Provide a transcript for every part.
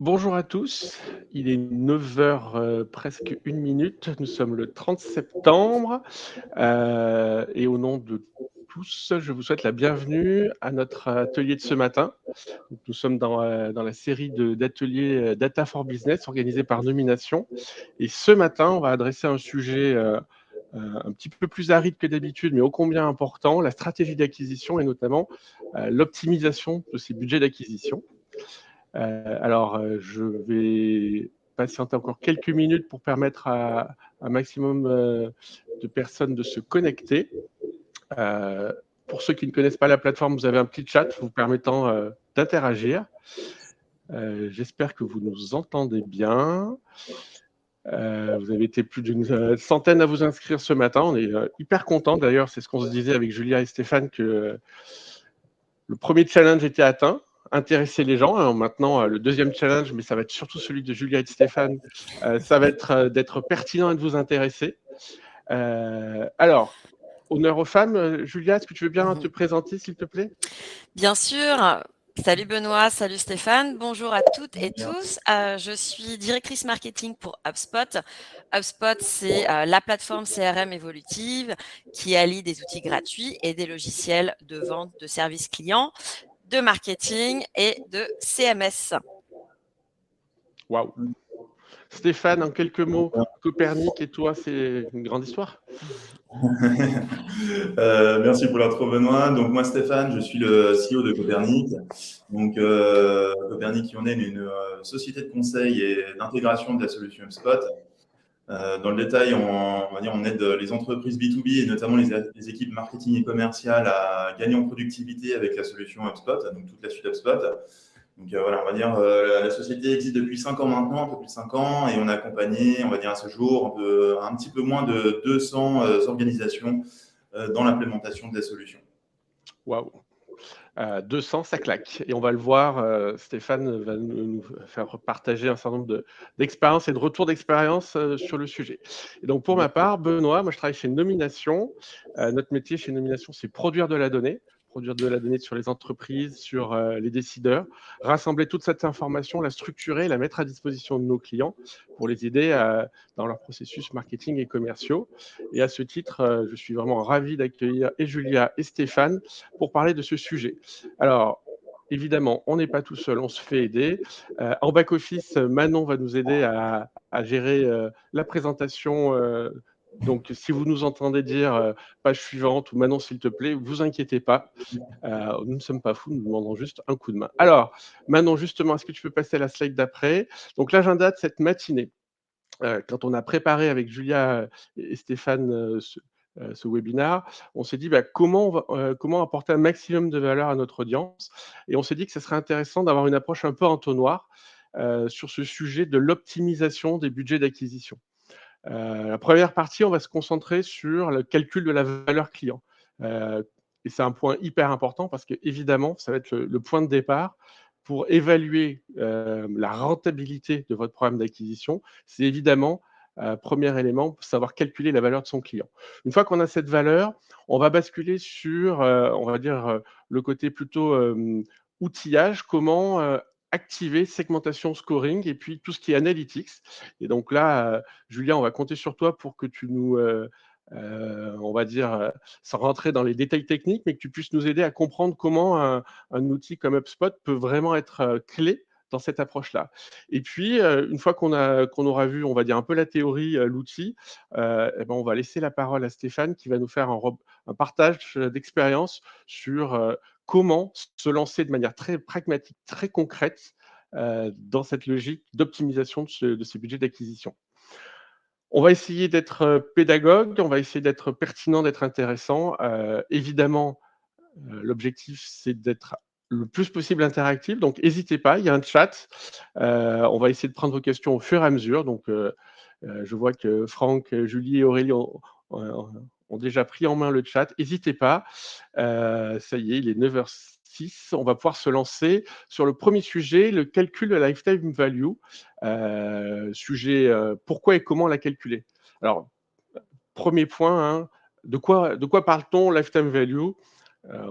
Bonjour à tous, il est 9 heures presque 1 minute. Nous sommes le 30 septembre, et au nom de tous, je vous souhaite la bienvenue à notre atelier de ce matin. Donc nous sommes dans la série d'ateliers, Data for Business organisés par Nomination et ce matin, on va adresser un sujet, un petit peu plus aride que d'habitude, mais ô combien important, la stratégie d'acquisition et notamment, l'optimisation de ces budgets d'acquisition. Je vais patienter encore quelques minutes pour permettre à un maximum de personnes de se connecter. Pour ceux qui ne connaissent pas la plateforme, vous avez un petit chat vous permettant d'interagir. J'espère que vous nous entendez bien. Vous avez été plus d'une centaine à vous inscrire ce matin. On est hyper contents. D'ailleurs, c'est ce qu'on se disait avec Julia et Stéphane, que le premier challenge était atteint, intéresser les gens. Alors maintenant, le deuxième challenge, mais ça va être surtout celui de Julia et de Stéphane, ça va être d'être pertinent et de vous intéresser. Alors, honneur aux femmes. Julia, est-ce que tu veux bien te présenter, s'il te plaît? Bien sûr. Salut Benoît, salut Stéphane, bonjour à toutes et tous. Je suis directrice marketing pour HubSpot. HubSpot, c'est la plateforme CRM évolutive qui allie des outils gratuits et des logiciels de vente de services clients, de marketing et de CMS. Waouh. Stéphane, en quelques mots, Copernic et toi, c'est une grande histoire. Merci pour l'intro, Benoît. Donc, moi, Stéphane, je suis le CEO de Copernic. Donc, Copernic, on est une société de conseil et d'intégration de la solution HubSpot. Dans le détail, on aide les entreprises B2B et notamment les équipes marketing et commerciales à gagner en productivité avec la solution HubSpot, donc toute la suite HubSpot. Donc voilà, on va dire la société existe depuis 5 ans maintenant, un peu plus de 5 ans, et on a accompagné, on va dire à ce jour, un petit peu moins de 200 organisations dans l'implémentation de la solution. Waouh. 200, ça claque. Et on va le voir, Stéphane va nous faire partager un certain nombre d'expériences et de retours d'expérience sur le sujet. Et donc, pour ma part, Benoît, moi, je travaille chez Nomination. Notre métier chez Nomination, c'est produire de la donnée sur les entreprises, sur les décideurs, rassembler toute cette information, la structurer, la mettre à disposition de nos clients pour les aider dans leur processus marketing et commerciaux. Et à ce titre, je suis vraiment ravi d'accueillir et Julia et Stéphane pour parler de ce sujet. Alors, évidemment, on n'est pas tout seul, on se fait aider. En back-office, Manon va nous aider à gérer la présentation. Donc, si vous nous entendez dire page suivante ou Manon, s'il te plaît, vous inquiétez pas. Nous ne sommes pas fous, nous demandons juste un coup de main. Alors, Manon, justement, est-ce que tu peux passer à la slide d'après? Donc, l'agenda de cette matinée. Quand on a préparé avec Julia et Stéphane ce webinaire, on s'est dit comment apporter un maximum de valeur à notre audience. Et on s'est dit que ce serait intéressant d'avoir une approche un peu entonnoir sur ce sujet de l'optimisation des budgets d'acquisition. La première partie, on va se concentrer sur le calcul de la valeur client. Et c'est un point hyper important parce que évidemment, ça va être le point de départ pour évaluer la rentabilité de votre programme d'acquisition. C'est évidemment, premier élément, savoir calculer la valeur de son client. Une fois qu'on a cette valeur, on va basculer sur, on va dire, le côté plutôt outillage, comment activer segmentation, scoring et puis tout ce qui est analytics. Et donc là, Julien, on va compter sur toi pour que tu nous, on va dire, sans rentrer dans les détails techniques, mais que tu puisses nous aider à comprendre comment un outil comme HubSpot peut vraiment être clé dans cette approche-là. Et puis, une fois qu'on aura vu, on va dire un peu la théorie, l'outil, et ben, on va laisser la parole à Stéphane qui va nous faire un partage d'expérience sur comment se lancer de manière très pragmatique, très concrète, dans cette logique d'optimisation de ces budgets d'acquisition. On va essayer d'être pédagogue, on va essayer d'être pertinent, d'être intéressant. Évidemment, l'objectif, c'est d'être le plus possible interactif, donc n'hésitez pas, il y a un chat. On va essayer de prendre vos questions au fur et à mesure. Donc, je vois que Franck, Julie et Aurélie ont déjà pris en main le chat. N'hésitez pas. Ça y est, il est 9h06. On va pouvoir se lancer sur le premier sujet, le calcul de la lifetime value. Sujet, pourquoi et comment la calculer? Alors, premier point, hein, de quoi parle-t-on lifetime value?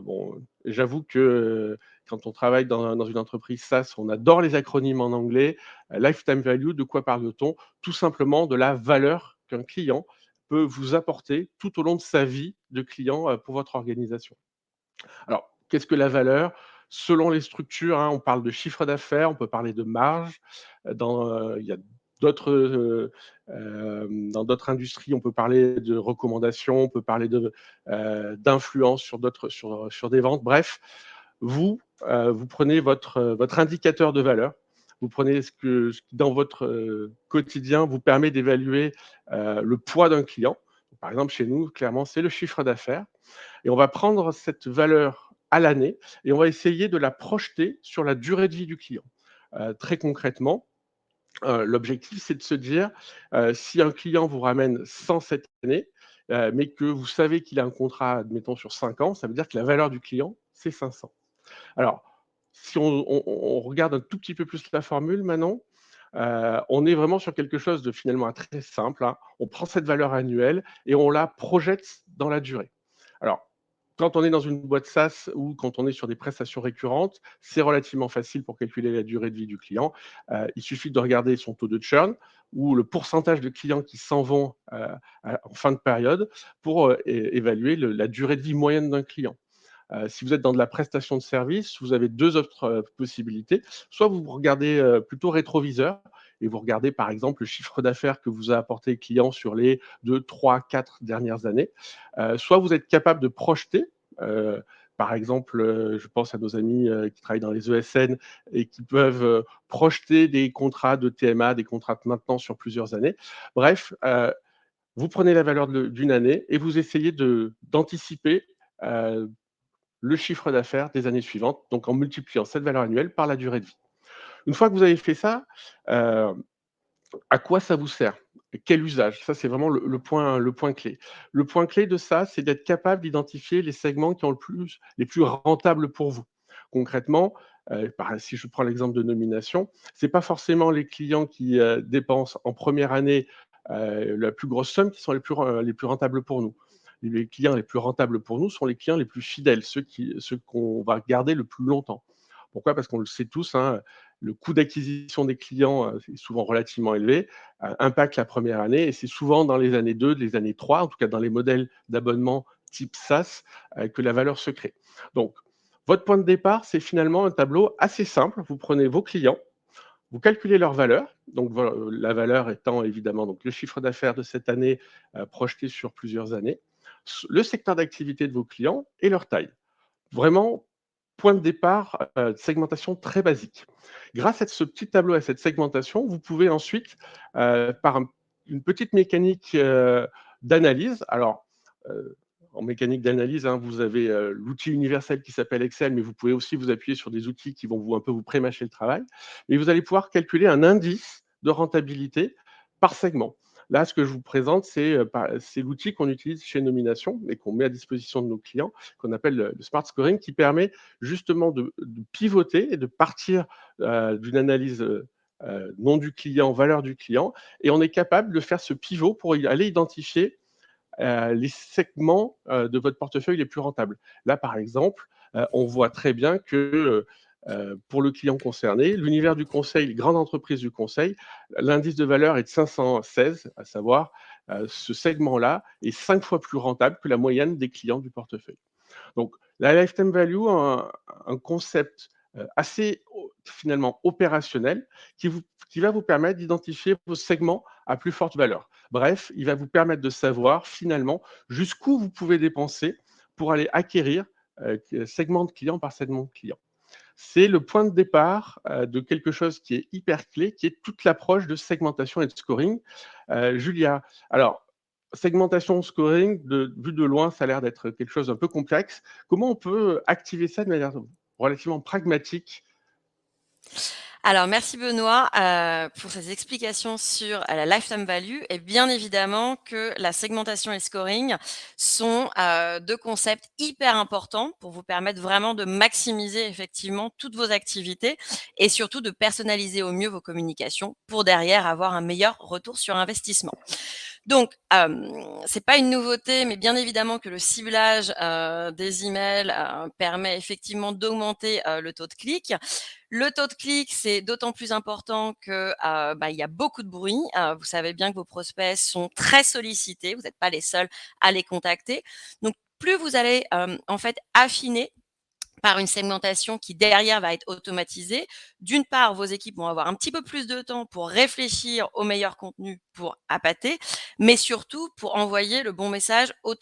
Bon, j'avoue que quand on travaille dans une entreprise SaaS, on adore les acronymes en anglais. Lifetime value, de quoi parle-t-on? Tout simplement de la valeur qu'un client peut vous apporter tout au long de sa vie de client, pour votre organisation. Alors, qu'est-ce que la valeur? Selon les structures, hein, on parle de chiffre d'affaires, on peut parler de marge. Il y a d'autres, dans d'autres industries, on peut parler de recommandations, on peut parler d'influence sur des ventes. Bref, vous prenez votre indicateur de valeur. Vous prenez ce qui, dans votre quotidien, vous permet d'évaluer le poids d'un client. Par exemple, chez nous, clairement, c'est le chiffre d'affaires. Et on va prendre cette valeur à l'année et on va essayer de la projeter sur la durée de vie du client. Très concrètement, l'objectif, c'est de se dire, si un client vous ramène 100 cette année, mais que vous savez qu'il a un contrat, admettons, sur 5 ans, ça veut dire que la valeur du client, c'est 500. Alors, si on regarde un tout petit peu plus la formule maintenant, on est vraiment sur quelque chose de finalement très simple, hein. On prend cette valeur annuelle et on la projette dans la durée. Alors, quand on est dans une boîte SaaS ou quand on est sur des prestations récurrentes, c'est relativement facile pour calculer la durée de vie du client. Il suffit de regarder son taux de churn ou le pourcentage de clients qui s'en vont en fin de période pour évaluer la durée de vie moyenne d'un client. Si vous êtes dans de la prestation de service, vous avez 2 autres possibilités. Soit vous regardez plutôt rétroviseur et vous regardez par exemple le chiffre d'affaires que vous a apporté le client sur les 2, 3, 4 dernières années. Soit vous êtes capable de projeter, par exemple, je pense à nos amis qui travaillent dans les ESN et qui peuvent projeter des contrats de TMA, des contrats de maintenance sur plusieurs années. Bref, vous prenez la valeur d'une année et vous essayez d'anticiper le chiffre d'affaires des années suivantes, donc en multipliant cette valeur annuelle par la durée de vie. Une fois que vous avez fait ça, à quoi ça vous sert? Quel usage? Ça, c'est vraiment le point clé. Le point clé de ça, c'est d'être capable d'identifier les segments qui ont les plus rentables pour vous. Concrètement, si je prends l'exemple de nomination, c'est pas forcément les clients qui dépensent en première année la plus grosse somme qui sont les plus rentables pour nous. Les clients les plus rentables pour nous sont les clients les plus fidèles, ceux qu'on va garder le plus longtemps. Pourquoi? Parce qu'on le sait tous, hein, le coût d'acquisition des clients est souvent relativement élevé, impacte la première année et c'est souvent dans les années 2, les années 3, en tout cas dans les modèles d'abonnement type SaaS, que la valeur se crée. Donc, votre point de départ, c'est finalement un tableau assez simple. Vous prenez vos clients, vous calculez leur valeur, donc la valeur étant évidemment donc, le chiffre d'affaires de cette année projeté sur plusieurs années, le secteur d'activité de vos clients et leur taille. Vraiment, point de départ, segmentation très basique. Grâce à ce petit tableau, à cette segmentation, vous pouvez ensuite, par une petite mécanique d'analyse, alors en mécanique d'analyse, hein, vous avez l'outil universel qui s'appelle Excel, mais vous pouvez aussi vous appuyer sur des outils qui vont un peu vous pré-mâcher le travail. Et vous allez pouvoir calculer un indice de rentabilité par segment. Là, ce que je vous présente, c'est l'outil qu'on utilise chez Nomination et qu'on met à disposition de nos clients, qu'on appelle le Smart Scoring, qui permet justement de pivoter et de partir d'une analyse nom du client, valeur du client, et on est capable de faire ce pivot pour aller identifier les segments de votre portefeuille les plus rentables. Là, par exemple, on voit très bien que pour le client concerné, l'univers du conseil, les grandes entreprises du conseil, l'indice de valeur est de 516, à savoir ce segment-là est 5 fois plus rentable que la moyenne des clients du portefeuille. Donc, la lifetime value, un concept assez finalement opérationnel qui va vous permettre d'identifier vos segments à plus forte valeur. Bref, il va vous permettre de savoir finalement jusqu'où vous pouvez dépenser pour aller acquérir segment de client par segment de client. C'est le point de départ de quelque chose qui est hyper clé, qui est toute l'approche de segmentation et de scoring. Julia, alors, segmentation, scoring, vu de loin, ça a l'air d'être quelque chose d'un peu complexe. Comment on peut activer ça de manière relativement pragmatique? Alors, merci Benoît pour ces explications sur la lifetime value. Et bien évidemment que la segmentation et le scoring sont 2 concepts hyper importants pour vous permettre vraiment de maximiser effectivement toutes vos activités et surtout de personnaliser au mieux vos communications pour derrière avoir un meilleur retour sur investissement. Donc, c'est pas une nouveauté, mais bien évidemment que le ciblage des emails permet effectivement d'augmenter le taux de clic. Le taux de clic, c'est d'autant plus important que il y a beaucoup de bruit. Vous savez bien que vos prospects sont très sollicités. Vous n'êtes pas les seuls à les contacter. Donc, plus vous allez en fait affiner par une segmentation qui derrière va être automatisée. D'une part, vos équipes vont avoir un petit peu plus de temps pour réfléchir au meilleur contenu pour appâter, mais surtout pour envoyer le bon message en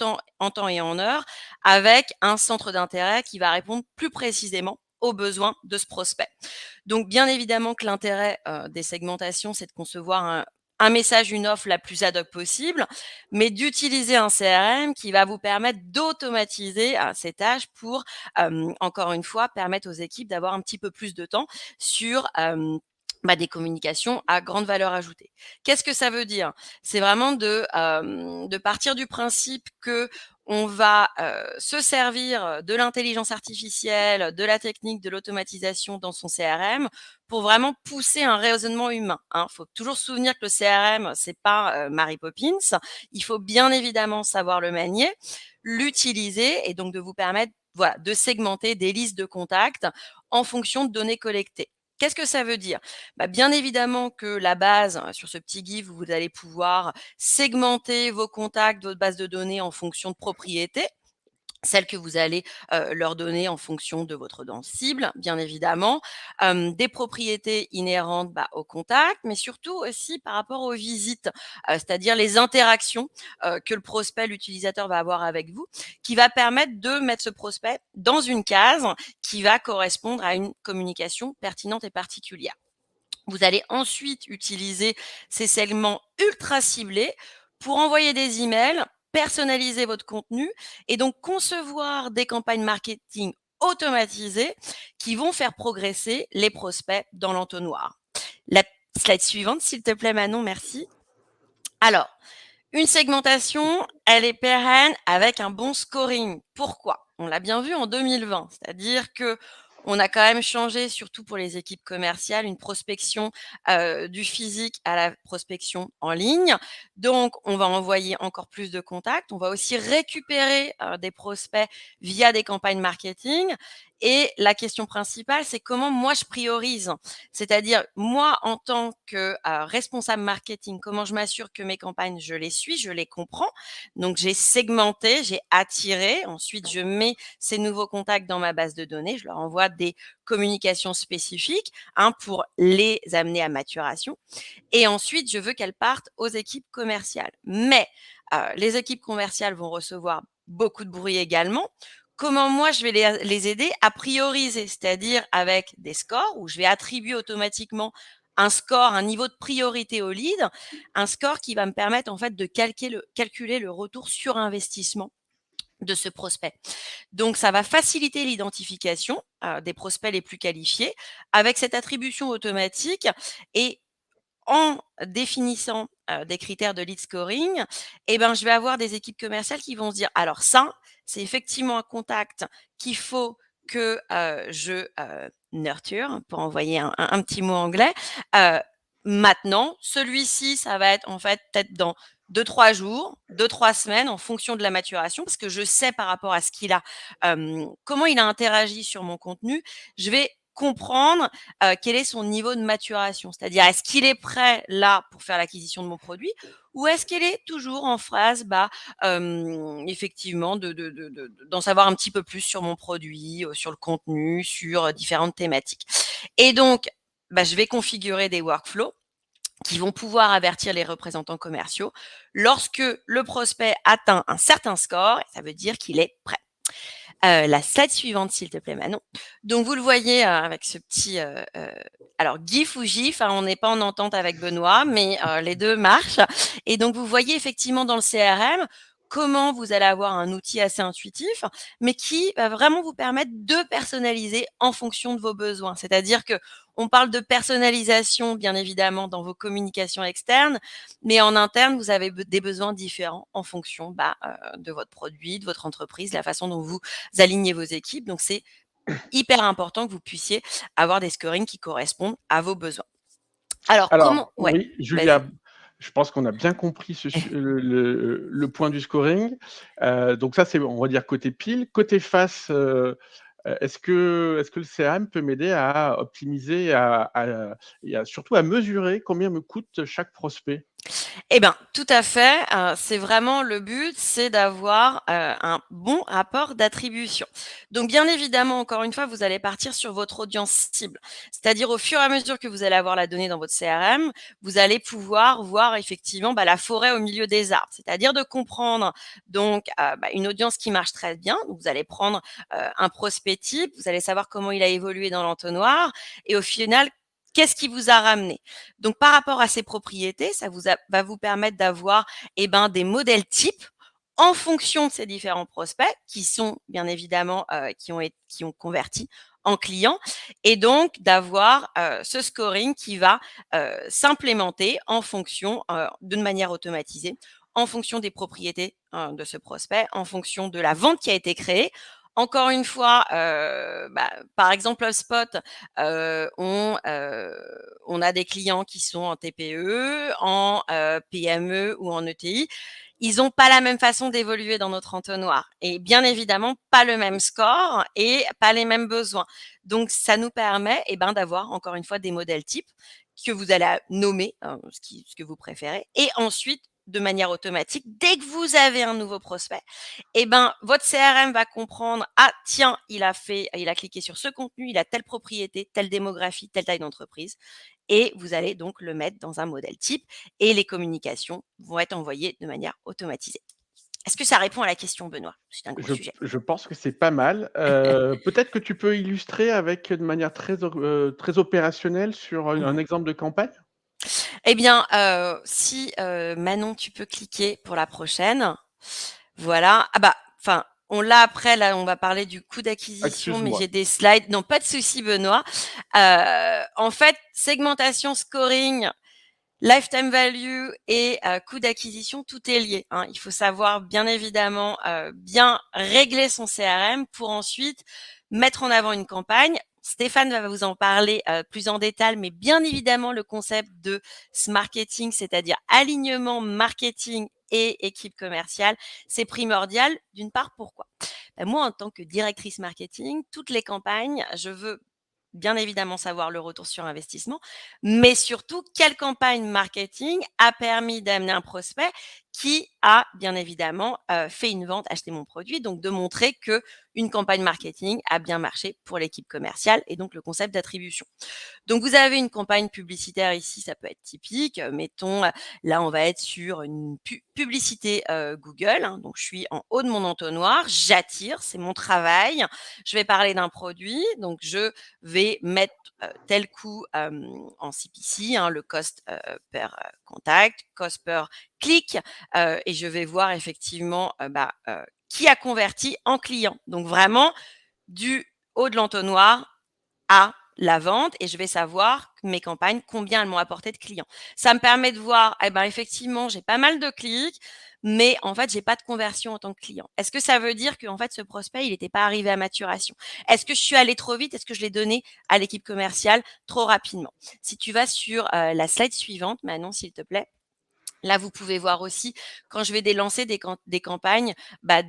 temps et en heure avec un centre d'intérêt qui va répondre plus précisément aux besoins de ce prospect. Donc, bien évidemment que l'intérêt des segmentations, c'est de concevoir un message, une offre la plus ad hoc possible, mais d'utiliser un CRM qui va vous permettre d'automatiser ces tâches pour, encore une fois, permettre aux équipes d'avoir un petit peu plus de temps sur des communications à grande valeur ajoutée. Qu'est-ce que ça veut dire? C'est vraiment de partir du principe que on va se servir de l'intelligence artificielle, de la technique, de l'automatisation dans son CRM pour vraiment pousser un raisonnement humain. Il faut toujours se souvenir que le CRM, c'est pas Mary Poppins. Il faut bien évidemment savoir le manier, l'utiliser et donc de vous permettre de segmenter des listes de contacts en fonction de données collectées. Qu'est-ce que ça veut dire? Bien évidemment que la base, sur ce petit GIF, vous allez pouvoir segmenter vos contacts, votre base de données en fonction de propriétés, celles que vous allez leur donner en fonction de votre audience cible, bien évidemment, des propriétés inhérentes au contact, mais surtout aussi par rapport aux visites, c'est-à-dire les interactions que le prospect, l'utilisateur va avoir avec vous, qui va permettre de mettre ce prospect dans une case qui va correspondre à une communication pertinente et particulière. Vous allez ensuite utiliser ces segments ultra ciblés pour envoyer des emails, personnaliser votre contenu et donc concevoir des campagnes marketing automatisées qui vont faire progresser les prospects dans l'entonnoir. La slide suivante, s'il te plaît, Manon, merci. Alors, une segmentation, elle est pérenne avec un bon scoring. Pourquoi? On l'a bien vu en 2020, c'est-à-dire que on a quand même changé, surtout pour les équipes commerciales, une prospection du physique à la prospection en ligne. Donc, on va envoyer encore plus de contacts. On va aussi récupérer des prospects via des campagnes marketing. Et la question principale, c'est comment moi je priorise. C'est-à-dire, moi, en tant que responsable marketing, comment je m'assure que mes campagnes, je les suis, je les comprends. Donc, j'ai segmenté, j'ai attiré. Ensuite, je mets ces nouveaux contacts dans ma base de données. Je leur envoie des communications spécifiques pour les amener à maturation. Et ensuite, je veux qu'elles partent aux équipes commerciales. Mais les équipes commerciales vont recevoir beaucoup de bruit également. Comment moi, je vais les aider à prioriser, c'est-à-dire avec des scores où je vais attribuer automatiquement un score, un niveau de priorité au lead, un score qui va me permettre en fait de calculer le retour sur investissement de ce prospect. Donc, ça va faciliter l'identification des prospects les plus qualifiés avec cette attribution automatique et en définissant des critères de lead scoring, je vais avoir des équipes commerciales qui vont se dire: «Alors ça, c'est effectivement un contact qu'il faut que je nurture», pour envoyer un petit mot anglais. Maintenant, celui-ci, ça va être en fait peut-être dans 2-3 jours, 2-3 semaines en fonction de la maturation parce que je sais par rapport à ce qu'il a, comment il a interagi sur mon contenu. Je vais comprendre quel est son niveau de maturation. C'est-à-dire, est-ce qu'il est prêt là pour faire l'acquisition de mon produit ou est-ce qu'il est toujours en phase, effectivement, d'en savoir un petit peu plus sur mon produit, sur le contenu, sur différentes thématiques. Et donc, je vais configurer des workflows qui vont pouvoir avertir les représentants commerciaux lorsque le prospect atteint un certain score, ça veut dire qu'il est prêt. La slide suivante, s'il te plaît, Manon. Donc, vous le voyez avec ce petit alors GIF ou GIF, on n'est pas en entente avec Benoît, mais les deux marchent. Et donc, vous voyez effectivement dans le CRM comment vous allez avoir un outil assez intuitif, mais qui va vraiment vous permettre de personnaliser en fonction de vos besoins. C'est-à-dire que on parle de personnalisation, bien évidemment, dans vos communications externes, mais en interne, vous avez des besoins différents en fonction de votre produit, de votre entreprise, la façon dont vous alignez vos équipes. Donc, c'est hyper important que vous puissiez avoir des scorings qui correspondent à vos besoins. Alors comment... Ouais, oui, vas-y. Julia, Je pense qu'on a bien compris le point du scoring. Donc ça, c'est, on va dire, côté pile. Côté face, est-ce que le CRM peut m'aider à optimiser et surtout à mesurer combien me coûte chaque prospect? Eh ben, tout à fait, c'est vraiment le but, c'est d'avoir, un bon rapport d'attribution. Donc bien évidemment, encore une fois, vous allez partir sur votre audience cible. C'est-à-dire au fur et à mesure que vous allez avoir la donnée dans votre CRM, vous allez pouvoir voir effectivement, la forêt au milieu des arbres. C'est-à-dire de comprendre donc, une audience qui marche très bien. Donc vous allez prendre, un prospect type, vous allez savoir comment il a évolué dans l'entonnoir et au final, qu'est-ce qui vous a ramené? Donc, par rapport à ces propriétés, ça va vous permettre d'avoir, des modèles types en fonction de ces différents prospects qui sont bien évidemment, qui ont converti en clients et donc d'avoir, ce scoring qui va, s'implémenter en fonction, d'une manière automatisée, en fonction des propriétés, de ce prospect, en fonction de la vente qui a été créée. Encore une fois, par exemple, HubSpot, on a des clients qui sont en TPE, en, PME ou en ETI. Ils n'ont pas la même façon d'évoluer dans notre entonnoir et bien évidemment pas le même score et pas les mêmes besoins. Donc ça nous permet, d'avoir encore une fois des modèles types que vous allez nommer, ce que vous préférez et ensuite, de manière automatique, dès que vous avez un nouveau prospect, votre CRM va comprendre: «Ah tiens, il a cliqué sur ce contenu, il a telle propriété, telle démographie, telle taille d'entreprise» et vous allez donc le mettre dans un modèle type et les communications vont être envoyées de manière automatisée. Est-ce que ça répond à la question, Benoît? C'est un gros Je sujet. je pense que c'est pas mal. Peut-être que tu peux illustrer avec de manière très opérationnelle sur un Mmh. exemple de campagne? Eh bien, si, Manon, tu peux cliquer pour la prochaine. Voilà. Ah enfin, on l'a après, là, on va parler du coût d'acquisition, mais Excuse-moi. j'ai des slides. Non, pas de souci, Benoît. En fait, segmentation, scoring, lifetime value et coût d'acquisition, tout est lié, hein. Il faut savoir bien évidemment, bien régler son CRM pour ensuite mettre en avant une campagne. Stéphane va vous en parler, plus en détail, mais bien évidemment le concept de smarketing, c'est-à-dire alignement marketing et équipe commerciale, c'est primordial. D'une part, pourquoi? Moi, en tant que directrice marketing, toutes les campagnes, je veux bien évidemment savoir le retour sur investissement, mais surtout quelle campagne marketing a permis d'amener un prospect qui a bien évidemment, fait une vente, acheté mon produit, donc de montrer que une campagne marketing a bien marché pour l'équipe commerciale et donc le concept d'attribution. Donc vous avez une campagne publicitaire ici, ça peut être typique, mettons, là on va être sur une publicité, Google, hein, donc je suis en haut de mon entonnoir, j'attire, c'est mon travail. Je vais parler d'un produit, donc je vais mettre, tel coût, en CPC, hein, le cost, per, contact, cost per click, et je vais voir effectivement, qui a converti en client. Donc vraiment du haut de l'entonnoir à la vente et je vais savoir mes campagnes, combien elles m'ont apporté de clients. Ça me permet de voir, effectivement, j'ai pas mal de clics, mais en fait, j'ai pas de conversion en tant que client. Est-ce que ça veut dire qu'en fait, ce prospect, il n'était pas arrivé à maturation? Est-ce que je suis allée trop vite? Est-ce que je l'ai donné à l'équipe commerciale trop rapidement? Si tu vas sur la slide suivante, Manon, s'il te plaît. Là, vous pouvez voir aussi quand je vais lancer des campagnes,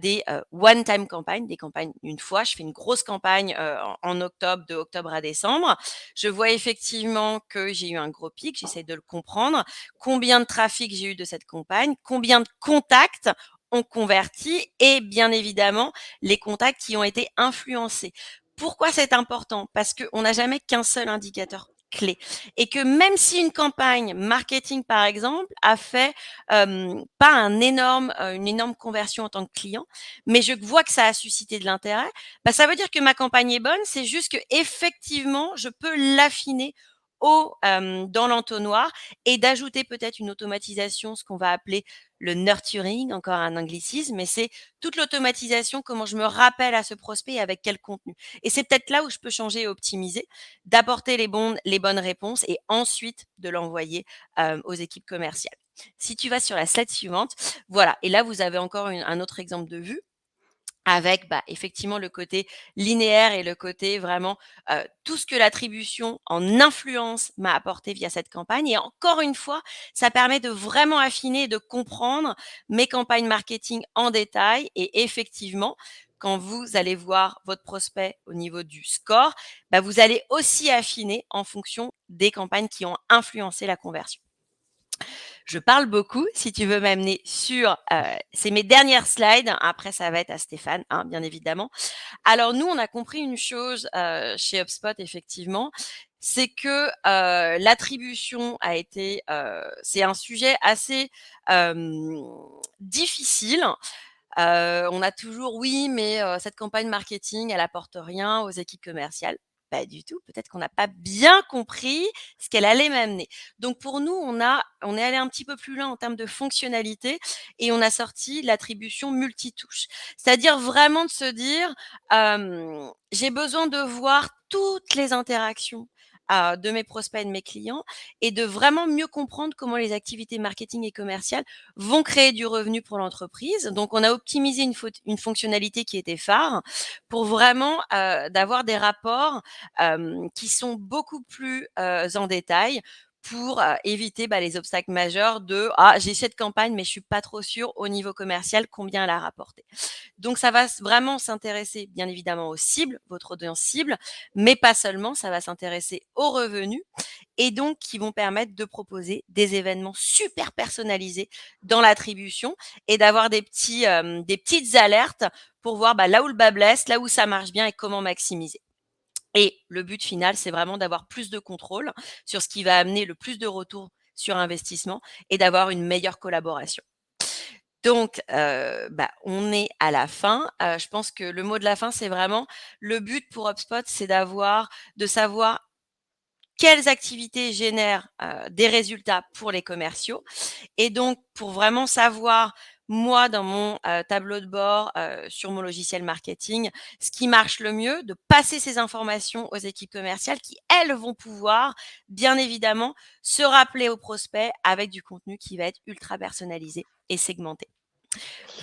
des, one time campagnes, des campagnes une fois. Je fais une grosse campagne, en octobre, de octobre à décembre. Je vois effectivement que j'ai eu un gros pic, j'essaie de le comprendre. Combien de trafic j'ai eu de cette campagne? Combien de contacts ont converti? Et bien évidemment, les contacts qui ont été influencés. Pourquoi c'est important? Parce qu'on n'a jamais qu'un seul indicateur clé et que même si une campagne marketing, par exemple, a fait, pas une énorme conversion en tant que client, mais je vois que ça a suscité de l'intérêt, ça veut dire que ma campagne est bonne. C'est juste qu'effectivement, je peux l'affiner dans l'entonnoir et d'ajouter peut-être une automatisation, ce qu'on va appeler le nurturing, encore un anglicisme, mais c'est toute l'automatisation, comment je me rappelle à ce prospect et avec quel contenu. Et c'est peut-être là où je peux changer et optimiser, d'apporter les bonnes réponses et ensuite de l'envoyer, aux équipes commerciales. Si tu vas sur la slide suivante, voilà et là vous avez encore un autre exemple de vue. avec effectivement le côté linéaire et le côté vraiment tout ce que l'attribution en influence m'a apporté via cette campagne. Et encore une fois, ça permet de vraiment affiner et de comprendre mes campagnes marketing en détail. Et effectivement, quand vous allez voir votre prospect au niveau du score, vous allez aussi affiner en fonction des campagnes qui ont influencé la conversion. Je parle beaucoup. Si tu veux m'amener sur, c'est mes dernières slides. Après, ça va être à Stéphane, hein, bien évidemment. Alors nous, on a compris une chose chez HubSpot, effectivement, c'est que l'attribution a été, c'est un sujet assez difficile. On a toujours, oui, mais cette campagne marketing, elle apporte rien aux équipes commerciales. Pas du tout. Peut-être qu'on n'a pas bien compris ce qu'elle allait m'amener. Donc pour nous, on est allé un petit peu plus loin en termes de fonctionnalité et on a sorti l'attribution multitouche. C'est-à-dire vraiment de se dire, j'ai besoin de voir toutes les interactions de mes prospects et de mes clients et de vraiment mieux comprendre comment les activités marketing et commerciales vont créer du revenu pour l'entreprise. Donc, on a optimisé une fonctionnalité qui était phare pour vraiment d'avoir des rapports qui sont beaucoup plus en détail pour éviter les obstacles majeurs de « Ah, j'ai cette campagne, mais je suis pas trop sûre au niveau commercial combien elle a rapporté ». Donc, ça va vraiment s'intéresser bien évidemment aux cibles, votre audience cible, mais pas seulement, ça va s'intéresser aux revenus et donc qui vont permettre de proposer des événements super personnalisés dans l'attribution et d'avoir des petites alertes pour voir là où le bas blesse, là où ça marche bien et comment maximiser. Et le but final, c'est vraiment d'avoir plus de contrôle sur ce qui va amener le plus de retour sur investissement et d'avoir une meilleure collaboration. Donc, on est à la fin. Je pense que le mot de la fin, c'est vraiment le but pour HubSpot, c'est de savoir quelles activités génèrent des résultats pour les commerciaux. Et donc, pour vraiment savoir, moi, dans mon tableau de bord, sur mon logiciel marketing, ce qui marche le mieux, de passer ces informations aux équipes commerciales qui, elles, vont pouvoir, bien évidemment, se rappeler aux prospects avec du contenu qui va être ultra personnalisé et segmenté.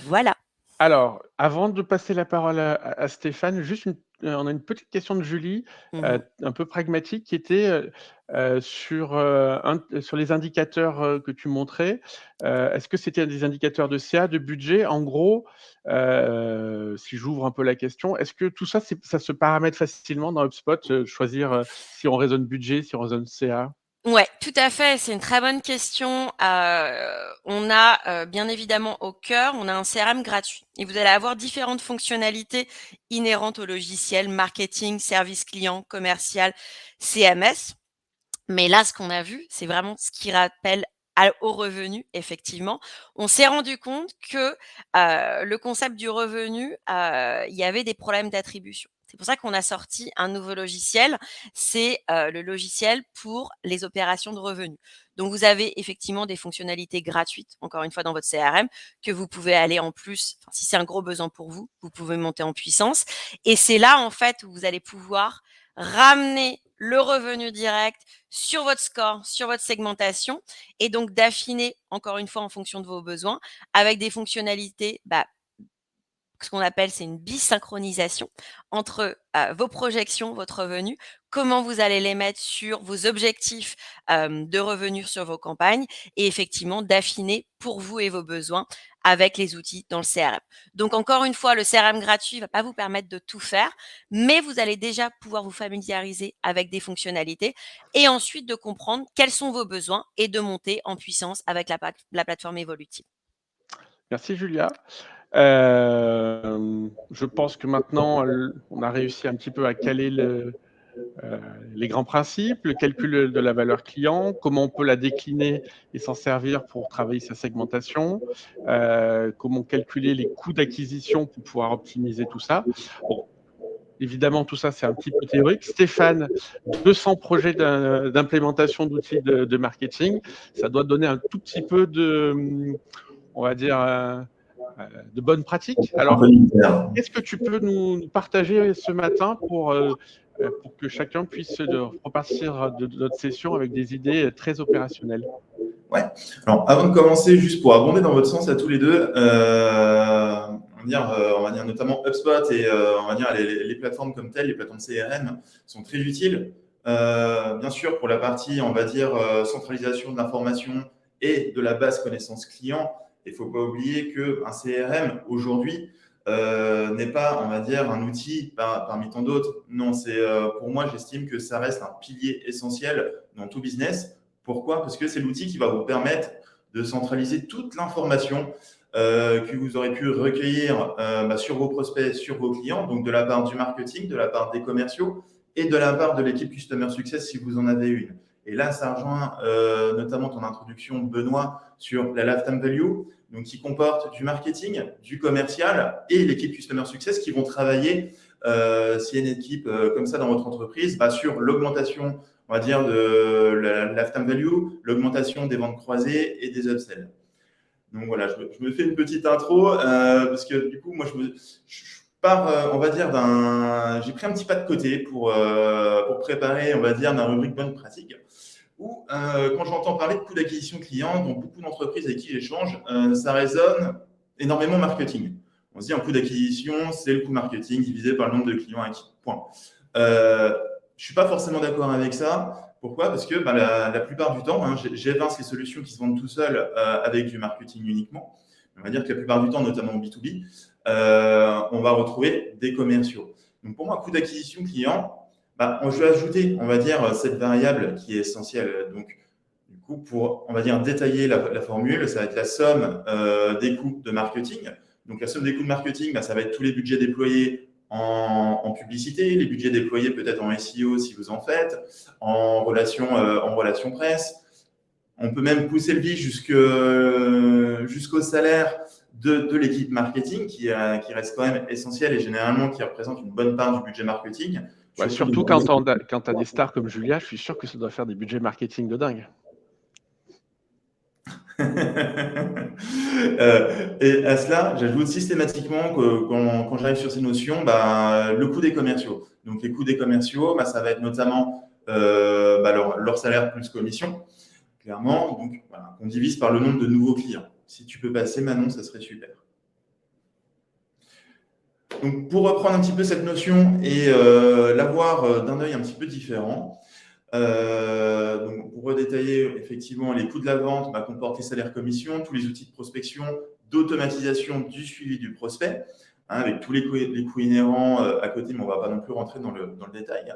Voilà. Alors, avant de passer la parole à Stéphane, juste on a une petite question de Julie, un peu pragmatique, qui était sur les indicateurs que tu montrais. Est-ce que c'était des indicateurs de CA, de budget? En gros, si j'ouvre un peu la question, est-ce que tout ça, ça se paramètre facilement dans HubSpot, choisir si on raisonne budget, si on raisonne CA? Ouais, tout à fait, c'est une très bonne question. On a, bien évidemment au cœur, on a un CRM gratuit et vous allez avoir différentes fonctionnalités inhérentes au logiciel marketing, service client, commercial, CMS. Mais là, ce qu'on a vu, c'est vraiment ce qui rappelle au revenu, effectivement. On s'est rendu compte que le concept du revenu, il y avait des problèmes d'attribution. C'est pour ça qu'on a sorti un nouveau logiciel. C'est le logiciel pour les opérations de revenus. Donc, vous avez effectivement des fonctionnalités gratuites, encore une fois, dans votre CRM, que vous pouvez aller en plus, si c'est un gros besoin pour vous, vous pouvez monter en puissance. Et c'est là, en fait, où vous allez pouvoir ramener le revenu direct sur votre score, sur votre segmentation et donc d'affiner, encore une fois, en fonction de vos besoins avec des fonctionnalités, ce qu'on appelle, c'est une bisynchronisation entre vos projections, votre revenu, comment vous allez les mettre sur vos objectifs de revenus sur vos campagnes et effectivement d'affiner pour vous et vos besoins avec les outils dans le CRM. Donc encore une fois, le CRM gratuit ne va pas vous permettre de tout faire, mais vous allez déjà pouvoir vous familiariser avec des fonctionnalités et ensuite de comprendre quels sont vos besoins et de monter en puissance avec la plateforme évolutive. Merci Julia. Je pense que maintenant, on a réussi un petit peu à caler les grands principes, le calcul de la valeur client, comment on peut la décliner et s'en servir pour travailler sa segmentation, comment calculer les coûts d'acquisition pour pouvoir optimiser tout ça. Bon, évidemment, tout ça, c'est un petit peu théorique. Stéphane, 200 projets d'implémentation d'outils de marketing, ça doit donner un tout petit peu de, on va dire, de bonnes pratiques. Alors, qu'est-ce que tu peux nous partager ce matin pour que chacun puisse repartir de notre session avec des idées très opérationnelles? Ouais. Alors, avant de commencer, juste pour abonder dans votre sens à tous les deux, on va dire notamment HubSpot et on va dire les plateformes comme telles, les plateformes CRM sont très utiles. Bien sûr, pour la partie, on va dire, centralisation de l'information et de la base connaissance client, il ne faut pas oublier qu'un CRM, aujourd'hui, n'est pas, on va dire, un outil parmi tant d'autres. Non, pour moi, j'estime que ça reste un pilier essentiel dans tout business. Pourquoi ? Parce que c'est l'outil qui va vous permettre de centraliser toute l'information que vous aurez pu recueillir sur vos prospects, sur vos clients, donc de la part du marketing, de la part des commerciaux et de la part de l'équipe Customer Success si vous en avez une. Et là, ça rejoint notamment ton introduction, Benoît, sur la Lifetime Value, donc qui comporte du marketing, du commercial et l'équipe Customer Success qui vont travailler, s'il y a une équipe comme ça dans votre entreprise, sur l'augmentation, on va dire, de la Lifetime Value, l'augmentation des ventes croisées et des upsells. Donc voilà, je me fais une petite intro parce que du coup, moi, je pars, on va dire, j'ai pris un petit pas de côté pour préparer, on va dire, ma rubrique bonne pratique. Où quand j'entends parler de coût d'acquisition client, donc beaucoup d'entreprises avec qui j'échange, ça résonne énormément marketing. On se dit un coût d'acquisition, c'est le coût marketing divisé par le nombre de clients acquis. Point. Je ne suis pas forcément d'accord avec ça. Pourquoi ? Parce que la plupart du temps, j'évince les solutions qui se vendent tout seuls avec du marketing uniquement. On va dire que la plupart du temps, notamment en B2B, on va retrouver des commerciaux. Donc pour moi, coût d'acquisition client, je vais ajouter, on va dire, cette variable qui est essentielle. Donc, du coup, pour, on va dire, détailler la formule, ça va être la somme des coûts de marketing. Donc, la somme des coûts de marketing, ça va être tous les budgets déployés en publicité, les budgets déployés peut-être en SEO si vous en faites, en relation presse. On peut même pousser le vice jusqu'au salaire de l'équipe marketing qui reste quand même essentiel et généralement qui représente une bonne part du budget marketing. Surtout quand tu as des stars comme Julia, je suis sûr que ça doit faire des budgets marketing de dingue. Et à cela, j'ajoute systématiquement que quand j'arrive sur ces notions, le coût des commerciaux. Donc, les coûts des commerciaux, ça va être notamment leur salaire plus commission, clairement. Donc, voilà, on divise par le nombre de nouveaux clients. Si tu peux passer, Manon, ça serait super. Donc, pour reprendre un petit peu cette notion et la voir d'un œil un petit peu différent, donc pour redétailler effectivement les coûts de la vente, comportent les salaires commissions, tous les outils de prospection, d'automatisation du suivi du prospect, avec tous les coûts inhérents à côté, mais on ne va pas non plus rentrer dans le détail.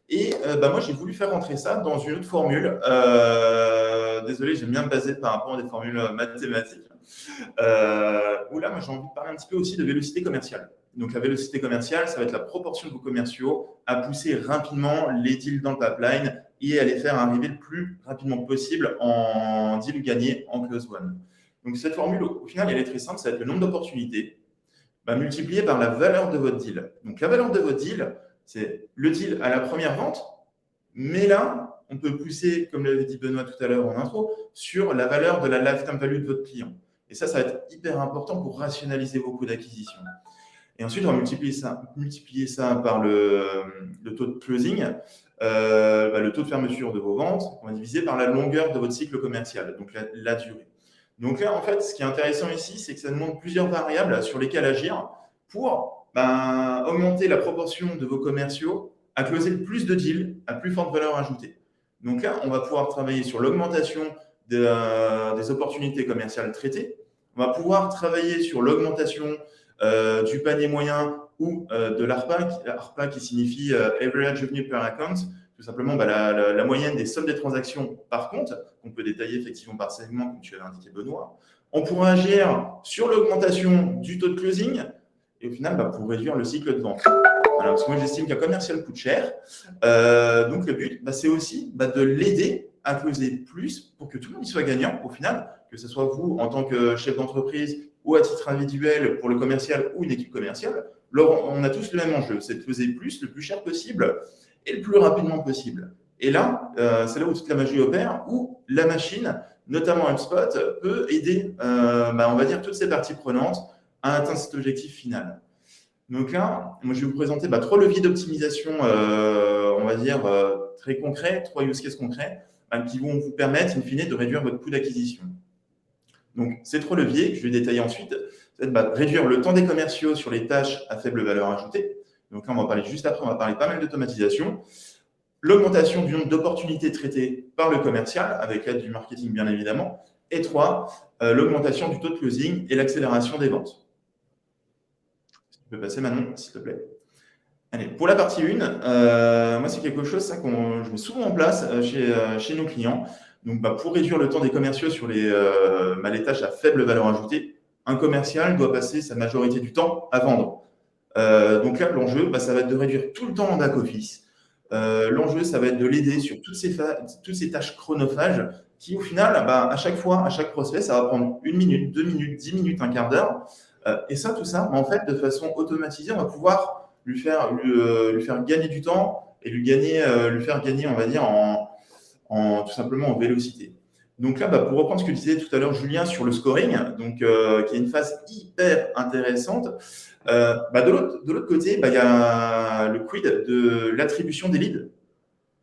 Et moi, j'ai voulu faire rentrer ça dans une autre formule. Désolé, j'aime bien me baser par rapport à des formules mathématiques. Où là, moi, j'ai envie de parler un petit peu aussi de vélocité commerciale. Donc, la vélocité commerciale, ça va être la proportion de vos commerciaux à pousser rapidement les deals dans le pipeline et à les faire arriver le plus rapidement possible en deal gagné, en close one. Donc, cette formule, au final, elle est très simple. Ça va être le nombre d'opportunités multiplié par la valeur de votre deal. Donc, la valeur de votre deal, c'est le deal à la première vente. Mais là, on peut pousser, comme l'avait dit Benoît tout à l'heure en intro, sur la valeur de la lifetime value de votre client. Et ça va être hyper important pour rationaliser vos coûts d'acquisition. Et ensuite, on va multiplier ça par le taux de closing, le taux de fermeture de vos ventes. On va diviser par la longueur de votre cycle commercial, donc la durée. Donc là, en fait, ce qui est intéressant ici, c'est que ça demande plusieurs variables sur lesquelles agir pour augmenter la proportion de vos commerciaux à closer le plus de deals à plus forte valeur ajoutée. Donc là, on va pouvoir travailler sur l'augmentation des opportunités commerciales traitées. On va pouvoir travailler sur l'augmentation du panier moyen ou de l'ARPA qui signifie Average Revenue Per Account, tout simplement la moyenne des sommes des transactions par compte, qu'on peut détailler effectivement par segment, comme tu avais indiqué Benoît. On pourra agir sur l'augmentation du taux de closing et au final pour réduire le cycle de vente. Voilà, parce que moi j'estime qu'un commercial coûte cher, donc le but c'est aussi de l'aider à closer plus pour que tout le monde y soit gagnant au final, que ce soit vous en tant que chef d'entreprise ou à titre individuel pour le commercial ou une équipe commerciale. Alors, on a tous le même enjeu, c'est de closer plus, le plus cher possible et le plus rapidement possible. Et là, c'est là où toute la magie opère, où la machine, notamment HubSpot, peut aider, on va dire, toutes ces parties prenantes à atteindre cet objectif final. Donc là, moi, je vais vous présenter 3 leviers d'optimisation, on va dire, très concrets, 3 use cases concrets, qui vont vous permettre, in fine, de réduire votre coût d'acquisition. Donc, ces 3 leviers, que je vais détailler ensuite, Ça va être réduire le temps des commerciaux sur les tâches à faible valeur ajoutée. Donc là, on va en parler juste après, on va parler pas mal d'automatisation. L'augmentation du nombre d'opportunités traitées par le commercial, avec l'aide du marketing bien évidemment. Et 3, l'augmentation du taux de closing et l'accélération des ventes. Tu peux passer Manon, s'il te plaît. Allez, pour la partie 1, moi c'est quelque chose ça, je mets souvent en place chez nos clients. Donc, pour réduire le temps des commerciaux sur les tâches à faible valeur ajoutée, un commercial doit passer sa majorité du temps à vendre. Donc là, l'enjeu, ça va être de réduire tout le temps en back-office. L'enjeu, ça va être de l'aider sur toutes ces tâches chronophages qui, au final, à chaque fois, à chaque prospect, ça va prendre 1 minute, 2 minutes, 10 minutes, un quart d'heure. Et ça, tout ça, en fait, de façon automatisée, on va pouvoir lui faire gagner du temps et lui faire gagner, on va dire, tout simplement en vélocité. Donc là, pour reprendre ce que disait tout à l'heure Julien sur le scoring, donc, qui est une phase hyper intéressante, de l'autre côté, il y a le quid de l'attribution des leads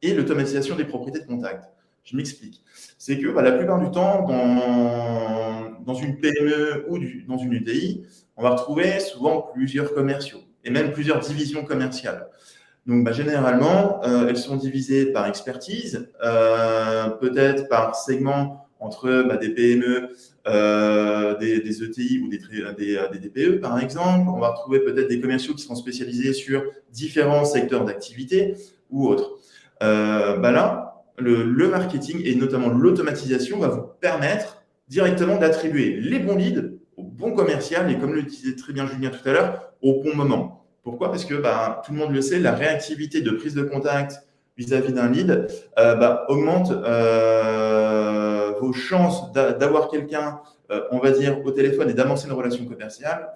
et l'automatisation des propriétés de contact. Je m'explique. C'est que la plupart du temps, dans une PME ou dans une UTI, on va retrouver souvent plusieurs commerciaux et même plusieurs divisions commerciales. Donc, généralement, elles sont divisées par expertise, peut-être par segment entre des PME, des ETI ou des DPE, par exemple. On va retrouver peut-être des commerciaux qui sont spécialisés sur différents secteurs d'activité ou autres. Là, le marketing et notamment l'automatisation va vous permettre directement d'attribuer les bons leads au bon commercial et, comme le disait très bien Julien tout à l'heure, au bon moment. Pourquoi ? Parce que tout le monde le sait, la réactivité de prise de contact vis-à-vis d'un lead augmente vos chances d'avoir quelqu'un, on va dire, au téléphone et d'amorcer une relation commerciale.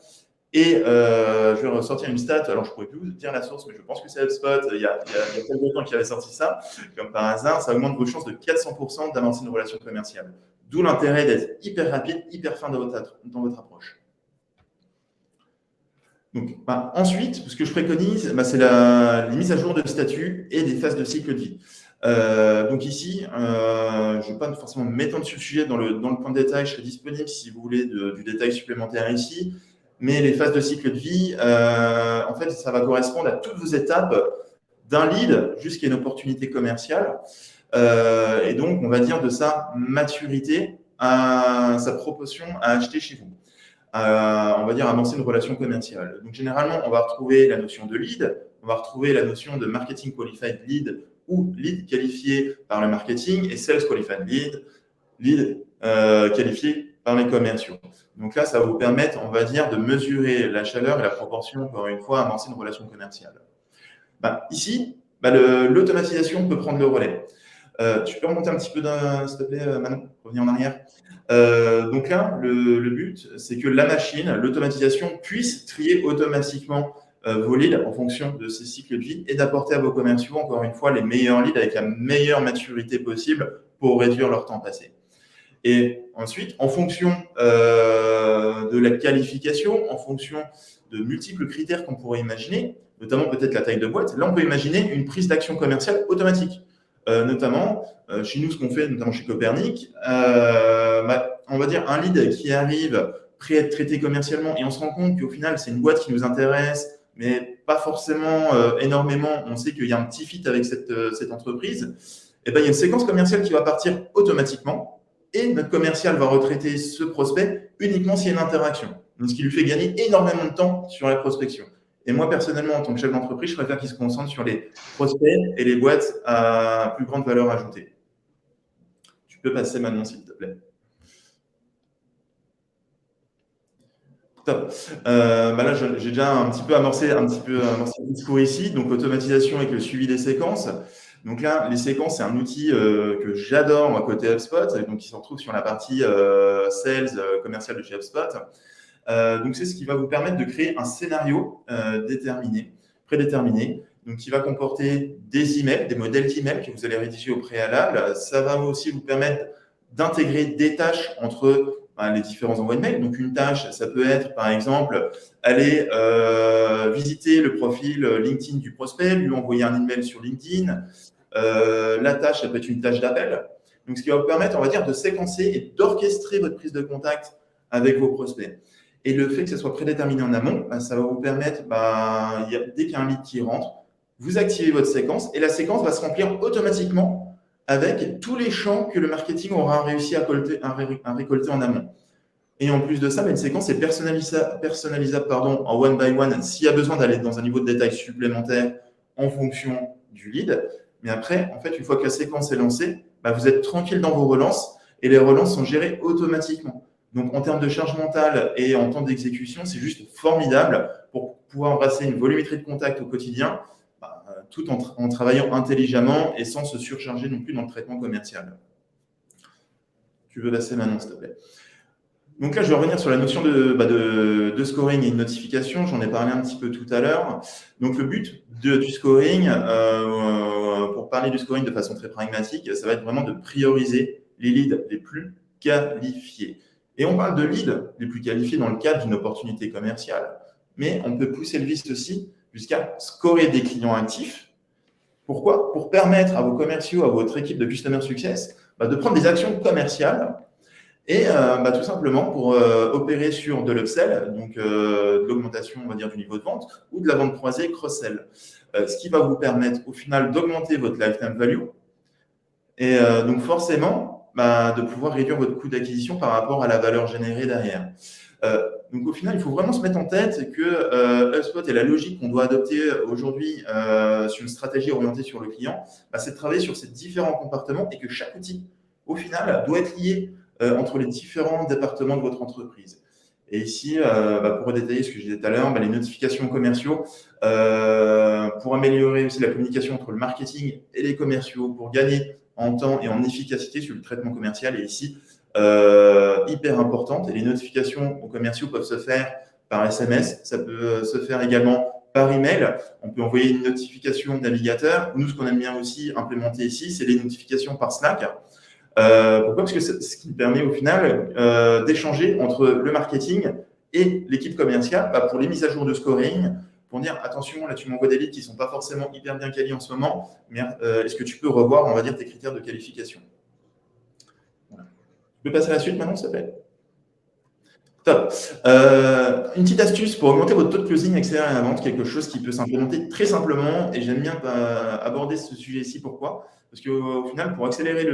Et je vais ressortir une stat, alors je ne pourrais plus vous dire la source, mais je pense que c'est HubSpot, il y a quelques temps qui avait sorti ça, comme par hasard, ça augmente vos chances de 400% d'amorcer une relation commerciale. D'où l'intérêt d'être hyper rapide, hyper fin dans votre approche. Donc, ensuite, ce que je préconise, c'est les mises à jour de statut et des phases de cycle de vie. Donc ici, je ne vais pas forcément m'étendre sur le sujet dans le point de détail, je serai disponible si vous voulez du détail supplémentaire ici. Mais les phases de cycle de vie, en fait, ça va correspondre à toutes vos étapes d'un lead jusqu'à une opportunité commerciale. Et donc, on va dire de sa maturité à sa proportion à acheter chez vous. On va dire amorcer une relation commerciale. Donc, généralement, on va retrouver la notion de lead, on va retrouver la notion de marketing qualified lead ou lead qualifié par le marketing et sales qualified lead qualifié par les commerciaux. Donc là, ça va vous permettre, on va dire, de mesurer la chaleur et la proportion, encore une fois, à amorcer une relation commerciale. Ici, l'automatisation peut prendre le relais. Tu peux remonter un petit peu, s'il te plaît, Manon, revenir en arrière. Donc là, le but, c'est que la machine, l'automatisation, puisse trier automatiquement vos leads en fonction de ces cycles de vie et d'apporter à vos commerciaux, encore une fois, les meilleurs leads avec la meilleure maturité possible pour réduire leur temps passé. Et ensuite, en fonction de la qualification, en fonction de multiples critères qu'on pourrait imaginer, notamment peut-être la taille de boîte, là, on peut imaginer une prise d'action commerciale automatique. Notamment, chez nous, ce qu'on fait, notamment chez Copernic, on va dire un lead qui arrive prêt à être traité commercialement et on se rend compte qu'au final, c'est une boîte qui nous intéresse, mais pas forcément énormément. On sait qu'il y a un petit fit avec cette entreprise. Et il y a une séquence commerciale qui va partir automatiquement et notre commercial va retraiter ce prospect uniquement s'il y a une interaction. Donc, ce qui lui fait gagner énormément de temps sur la prospection. Et moi, personnellement, en tant que chef d'entreprise, je préfère qu'il se concentre sur les prospects et les boîtes à plus grande valeur ajoutée. Tu peux passer maintenant, s'il te plaît. Top. Là, j'ai déjà un petit peu amorcé le discours ici. Donc, l'automatisation avec le suivi des séquences. Donc là, les séquences, c'est un outil que j'adore à côté HubSpot, donc qui se retrouve sur la partie sales commercial de chez HubSpot. Donc, c'est ce qui va vous permettre de créer un scénario prédéterminé, donc qui va comporter des emails, des modèles d'emails que vous allez rédiger au préalable. Ça va aussi vous permettre d'intégrer des tâches entre les différents envois de mails. Donc, une tâche, ça peut être, par exemple, aller visiter le profil LinkedIn du prospect, lui envoyer un email sur LinkedIn. La tâche, ça peut être une tâche d'appel. Donc, ce qui va vous permettre, on va dire, de séquencer et d'orchestrer votre prise de contact avec vos prospects. Et le fait que ce soit prédéterminé en amont, ça va vous permettre, dès qu'il y a un lead qui rentre, vous activez votre séquence et la séquence va se remplir automatiquement avec tous les champs que le marketing aura réussi à récolter en amont. Et en plus de ça, une séquence est personnalisable en one by one s'il y a besoin d'aller dans un niveau de détail supplémentaire en fonction du lead. Mais après, en fait, une fois que la séquence est lancée, vous êtes tranquille dans vos relances et les relances sont gérées automatiquement. Donc, en termes de charge mentale et en temps d'exécution, c'est juste formidable pour pouvoir embrasser une volumétrie de contact au quotidien, tout en travaillant intelligemment et sans se surcharger non plus dans le traitement commercial. Tu veux passer maintenant, s'il te plaît. Donc là, je vais revenir sur la notion de scoring et de notification. J'en ai parlé un petit peu tout à l'heure. Donc, le but du scoring, pour parler du scoring de façon très pragmatique, ça va être vraiment de prioriser les leads les plus qualifiés. Et on parle de leads les plus qualifiés dans le cadre d'une opportunité commerciale. Mais on peut pousser le vice aussi jusqu'à scorer des clients actifs. Pourquoi ? Pour permettre à vos commerciaux, à votre équipe de Customer Success, de prendre des actions commerciales et tout simplement pour opérer sur de l'upsell, donc de l'augmentation, on va dire, du niveau de vente ou de la vente croisée cross-sell. Ce qui va vous permettre au final d'augmenter votre lifetime value et donc forcément de pouvoir réduire votre coût d'acquisition par rapport à la valeur générée derrière. Donc au final, il faut vraiment se mettre en tête que HubSpot et la logique qu'on doit adopter aujourd'hui sur une stratégie orientée sur le client, c'est de travailler sur ces différents comportements et que chaque outil, au final, doit être lié entre les différents départements de votre entreprise. Et ici, pour détailler ce que je disais tout à l'heure, les notifications commerciaux, pour améliorer aussi la communication entre le marketing et les commerciaux, pour gagner en temps et en efficacité sur le traitement commercial, et ici, hyper importante. Et les notifications aux commerciaux peuvent se faire par SMS, ça peut se faire également par email. On peut envoyer une notification de navigateur. Nous, ce qu'on aime bien aussi implémenter ici, c'est les notifications par Slack. Pourquoi ? Parce que c'est ce qui permet au final d'échanger entre le marketing et l'équipe commerciale pour les mises à jour de scoring, pour dire attention, là tu m'envoies des leads qui ne sont pas forcément hyper bien qualifiés en ce moment, mais est-ce que tu peux revoir, on va dire, tes critères de qualification ? Voilà. Je peux passer à la suite maintenant, s'il te plaît ? Top. Une petite astuce pour augmenter votre taux de closing accéléré à la vente, quelque chose qui peut s'implémenter très simplement, et j'aime bien aborder ce sujet ici. Pourquoi ? Parce qu'au final, pour accélérer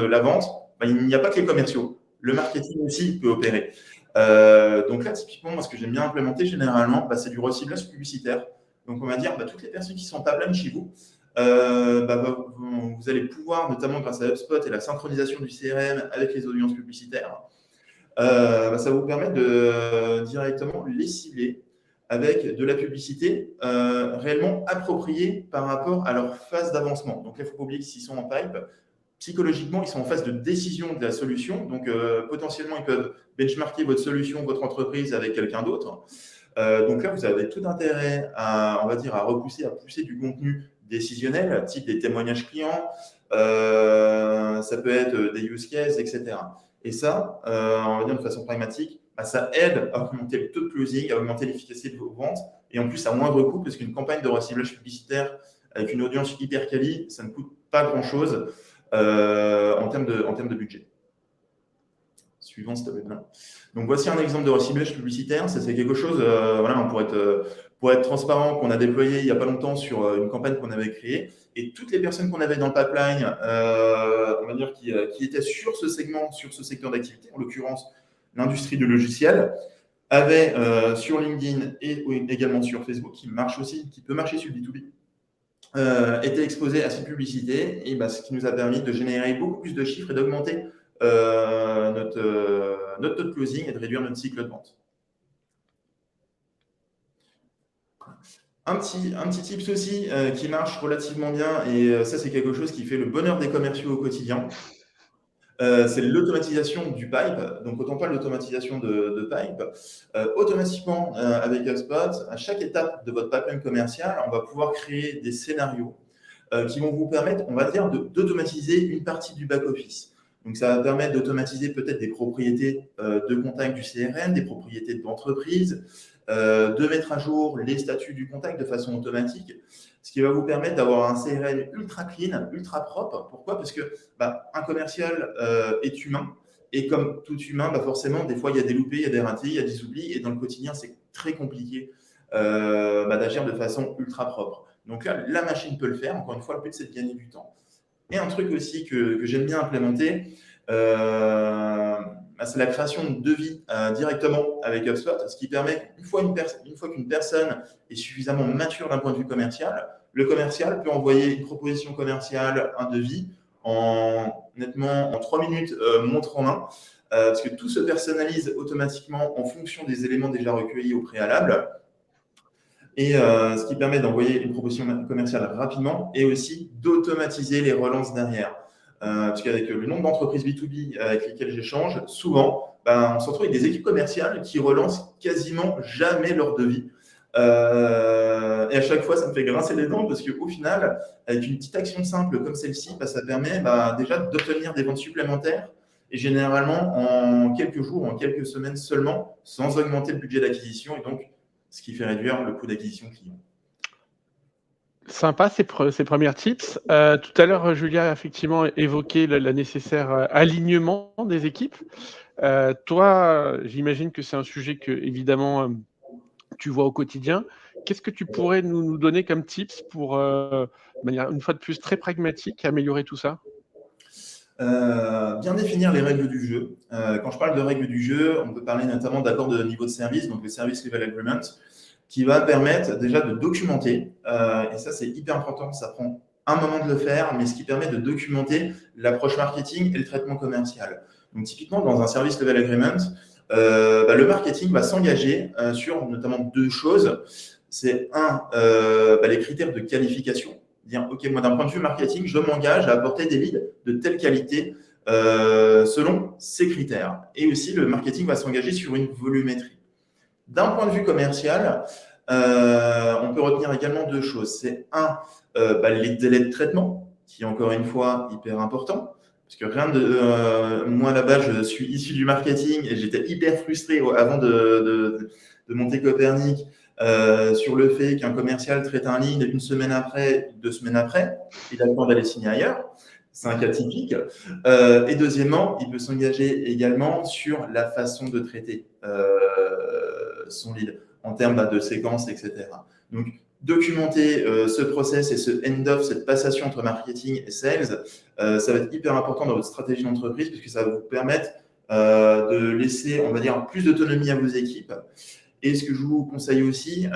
la vente, il n'y a pas que les commerciaux. Le marketing aussi peut opérer. Donc là, typiquement, moi, ce que j'aime bien implémenter généralement, c'est du reciblage publicitaire. Donc, on va dire, toutes les personnes qui sont pipeline chez vous, vous allez pouvoir, notamment grâce à HubSpot et la synchronisation du CRM avec les audiences publicitaires, ça vous permet de directement les cibler avec de la publicité réellement appropriée par rapport à leur phase d'avancement. Donc là, il ne faut pas oublier que s'ils sont en pipe, psychologiquement, ils sont en phase de décision de la solution. Donc, potentiellement, ils peuvent benchmarker votre solution, votre entreprise avec quelqu'un d'autre. Donc là, vous avez tout intérêt à repousser, à pousser du contenu décisionnel, type des témoignages clients, ça peut être des use cases, etc. Et ça, on va dire de façon pragmatique, ça aide à augmenter le taux de closing, à augmenter l'efficacité de vos ventes, et en plus à moindre coût, parce qu'une campagne de reciblage publicitaire avec une audience hyper quali, ça ne coûte pas grand-chose en termes de budget. Suivant, s'il te plaît. Donc voici un exemple de reciblage publicitaire. Ça, c'est quelque chose, pour être transparent, qu'on a déployé il n'y a pas longtemps sur une campagne qu'on avait créée. Et toutes les personnes qu'on avait dans le pipeline, on va dire qui étaient sur ce segment, sur ce secteur d'activité, en l'occurrence l'industrie du logiciel, avaient sur LinkedIn et également sur Facebook, qui marche aussi, qui peut marcher sur le B2B, étaient exposés à cette publicité, et ce qui nous a permis de générer beaucoup plus de chiffres et d'augmenter notre taux de closing et de réduire notre cycle de vente. Un petit tips aussi qui marche relativement bien, et ça c'est quelque chose qui fait le bonheur des commerciaux au quotidien, c'est l'automatisation du pipe. Donc autant pas l'automatisation de pipe, automatiquement avec HubSpot, à chaque étape de votre pipeline commercial, on va pouvoir créer des scénarios qui vont vous permettre, on va dire, d'automatiser une partie du back-office. Donc, ça va permettre d'automatiser peut-être des propriétés de contact du CRM, des propriétés d'entreprise, de mettre à jour les statuts du contact de façon automatique, ce qui va vous permettre d'avoir un CRM ultra clean, ultra propre. Pourquoi ? Parce que un commercial est humain Et comme tout humain, forcément, des fois, il y a des loupés, il y a des ratés, il y a des oublis. Et dans le quotidien, c'est très compliqué d'agir de façon ultra propre. Donc là, la machine peut le faire. Encore une fois, le but, c'est de gagner du temps. Et un truc aussi que j'aime bien implémenter, c'est la création de devis directement avec HubSpot, ce qui permet, une fois qu'une personne est suffisamment mature d'un point de vue commercial, le commercial peut envoyer une proposition commerciale, un devis, honnêtement, en 3 minutes, montre en main, parce que tout se personnalise automatiquement en fonction des éléments déjà recueillis au préalable. Et ce qui permet d'envoyer une proposition commerciale rapidement et aussi d'automatiser les relances derrière. Parce qu'avec le nombre d'entreprises B2B avec lesquelles j'échange, souvent, on se retrouve avec des équipes commerciales qui relancent quasiment jamais leur devis. Et à chaque fois, ça me fait grincer les dents parce qu'au final, avec une petite action simple comme celle-ci, ça permet déjà d'obtenir des ventes supplémentaires et généralement en quelques jours, en quelques semaines seulement, sans augmenter le budget d'acquisition et donc ce qui fait réduire le coût d'acquisition client. Sympa ces premières tips. Tout à l'heure, Julia a effectivement évoqué le nécessaire alignement des équipes. Toi, j'imagine que c'est un sujet que, évidemment, tu vois au quotidien. Qu'est-ce que tu pourrais nous donner comme tips pour, de manière, une fois de plus, très pragmatique, améliorer tout ça? Bien définir les règles du jeu. Quand je parle de règles du jeu, on peut parler notamment d'accord de niveau de service, donc le Service Level Agreement, qui va permettre déjà de documenter, et ça c'est hyper important, ça prend un moment de le faire, mais ce qui permet de documenter l'approche marketing et le traitement commercial. Donc typiquement dans un Service Level Agreement, le marketing va s'engager sur notamment 2 choses. C'est les critères de qualification. Dire, OK, moi, d'un point de vue marketing, je m'engage à apporter des leads de telle qualité selon ces critères. Et aussi, le marketing va s'engager sur une volumétrie. D'un point de vue commercial, on peut retenir également 2 choses. C'est les délais de traitement, qui est encore une fois hyper important. Parce que moi, là-bas, je suis issu du marketing et j'étais hyper frustré avant de monter Copernic. Sur le fait qu'un commercial traite un lead 1 semaine après, 2 semaines après, il a le temps d'aller signer ailleurs. C'est un cas typique. Et deuxièmement, il peut s'engager également sur la façon de traiter son lead en termes de séquence, etc. Donc, documenter ce process et ce end-off, cette passation entre marketing et sales, ça va être hyper important dans votre stratégie d'entreprise puisque ça va vous permettre de laisser, on va dire, plus d'autonomie à vos équipes. Et ce que je vous conseille aussi,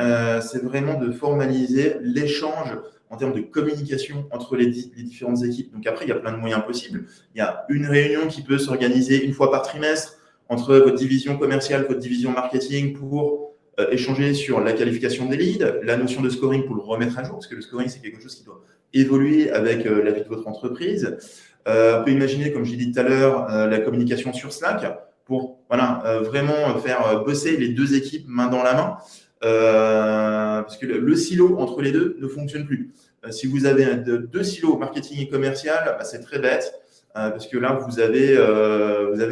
c'est vraiment de formaliser l'échange en termes de communication entre les différentes équipes. Donc après, il y a plein de moyens possibles. Il y a une réunion qui peut s'organiser 1 fois par trimestre entre votre division commerciale, votre division marketing pour échanger sur la qualification des leads, la notion de scoring pour le remettre à jour, parce que le scoring, c'est quelque chose qui doit évoluer avec la vie de votre entreprise. On peut imaginer, comme j'ai dit tout à l'heure, la communication sur Slack, pour vraiment faire bosser les 2 équipes main dans la main, parce que le silo entre les deux ne fonctionne plus. Si vous avez 2 silos, marketing et commercial, c'est très bête, parce que là, vous avez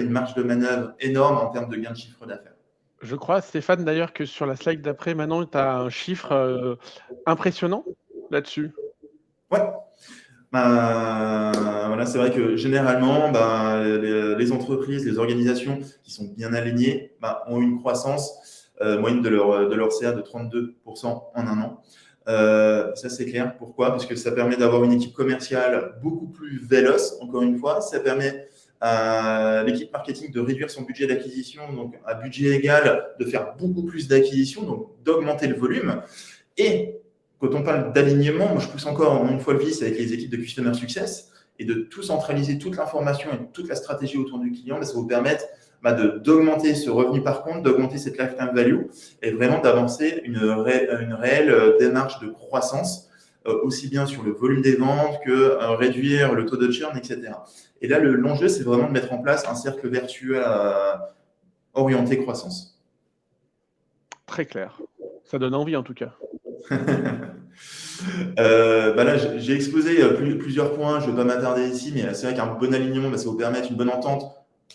une marge de manœuvre énorme en termes de gain de chiffre d'affaires. Je crois, Stéphane, d'ailleurs, que sur la slide d'après, maintenant, tu as un chiffre impressionnant là-dessus. Ouais. C'est vrai que généralement, les entreprises, les organisations qui sont bien alignées ont une croissance moyenne de leur CA de 32% en 1 an. Ça, c'est clair. Pourquoi? Parce que ça permet d'avoir une équipe commerciale beaucoup plus véloce, encore une fois. Ça permet à l'équipe marketing de réduire son budget d'acquisition, donc à budget égal, de faire beaucoup plus d'acquisition, donc d'augmenter le volume. Et quand on parle d'alignement, moi, je pousse encore une fois le vice avec les équipes de Customer Success et de tout centraliser, toute l'information et toute la stratégie autour du client, ça vous permettre d'augmenter ce revenu par compte, d'augmenter cette lifetime value et vraiment d'avancer une réelle démarche de croissance, aussi bien sur le volume des ventes que réduire le taux de churn, etc. Et là, l'enjeu, c'est vraiment de mettre en place un cercle vertueux orienté croissance. Très clair. Ça donne envie, en tout cas. Là, j'ai exposé plusieurs points, je ne vais pas m'attarder ici, mais c'est vrai qu'un bon alignement, ça vous permet une bonne entente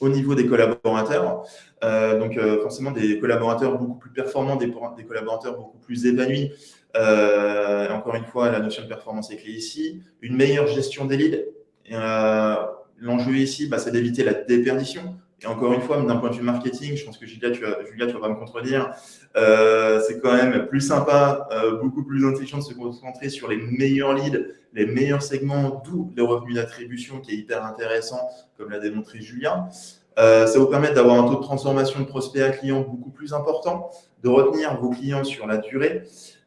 au niveau des collaborateurs. Donc, forcément, des collaborateurs beaucoup plus performants, des collaborateurs beaucoup plus épanouis. Encore une fois, la notion de performance est clé ici. Une meilleure gestion des leads. L'enjeu ici, c'est d'éviter la déperdition Et encore une fois, d'un point de vue marketing, je pense que Julia, tu vas pas me contredire, c'est quand même plus sympa, beaucoup plus intelligent de se concentrer sur les meilleurs leads, les meilleurs segments, d'où les revenus d'attribution qui est hyper intéressant, comme l'a démontré Julien. Ça va vous permettre d'avoir un taux de transformation de prospect à client beaucoup plus important, de retenir vos clients sur la durée.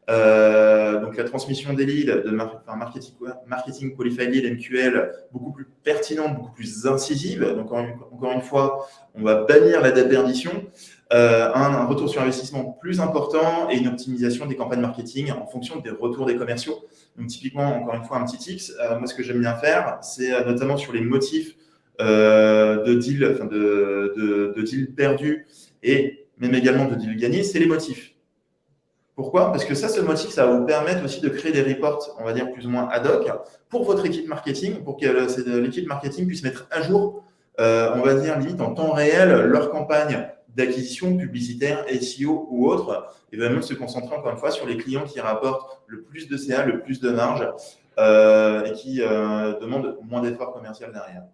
Donc la transmission des leads de marketing qualified lead MQL beaucoup plus pertinente, beaucoup plus incisive. Donc encore une fois, on va bannir la déperdition, un retour sur investissement plus important et une optimisation des campagnes marketing en fonction des retours des commerciaux. Donc typiquement, encore une fois, un petit tips. Moi, ce que j'aime bien faire, c'est notamment sur les motifs de deals perdus et même également de deals gagnés, c'est les motifs. Pourquoi ? Parce que ce motif, ça va vous permettre aussi de créer des reports, on va dire plus ou moins ad hoc, pour votre équipe marketing, pour que l'équipe marketing puisse mettre à jour, on va dire limite en temps réel, leur campagne d'acquisition publicitaire, SEO ou autre, et vraiment se concentrer encore une fois sur les clients qui rapportent le plus de CA, le plus de marge, et qui demandent moins d'efforts commerciaux derrière.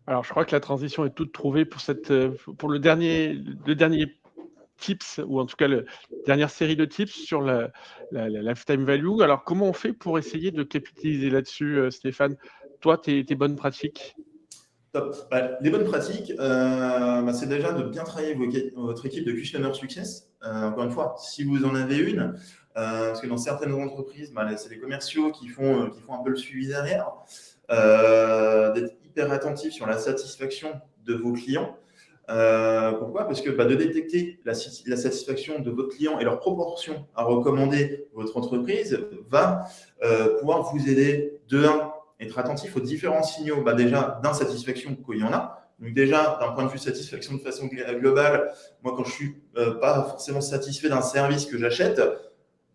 Alors, je crois que la transition est toute trouvée pour le dernier tips, ou en tout cas la dernière série de tips sur la lifetime value. Alors, comment on fait pour essayer de capitaliser là-dessus, Stéphane? Toi, tes bonnes pratiques? Top. Les bonnes pratiques, c'est déjà de bien travailler votre équipe de Customer Success. Encore une fois, si vous en avez une, parce que dans certaines entreprises, c'est les commerciaux qui font un peu le suivi derrière, d'être hyper attentif sur la satisfaction de vos clients. Pourquoi ? Parce que de détecter la satisfaction de votre client et leur proportion à recommander votre entreprise va pouvoir vous aider de être attentif aux différents signaux déjà d'insatisfaction qu'il y en a. Donc déjà, d'un point de vue satisfaction de façon globale, moi quand je suis pas forcément satisfait d'un service que j'achète,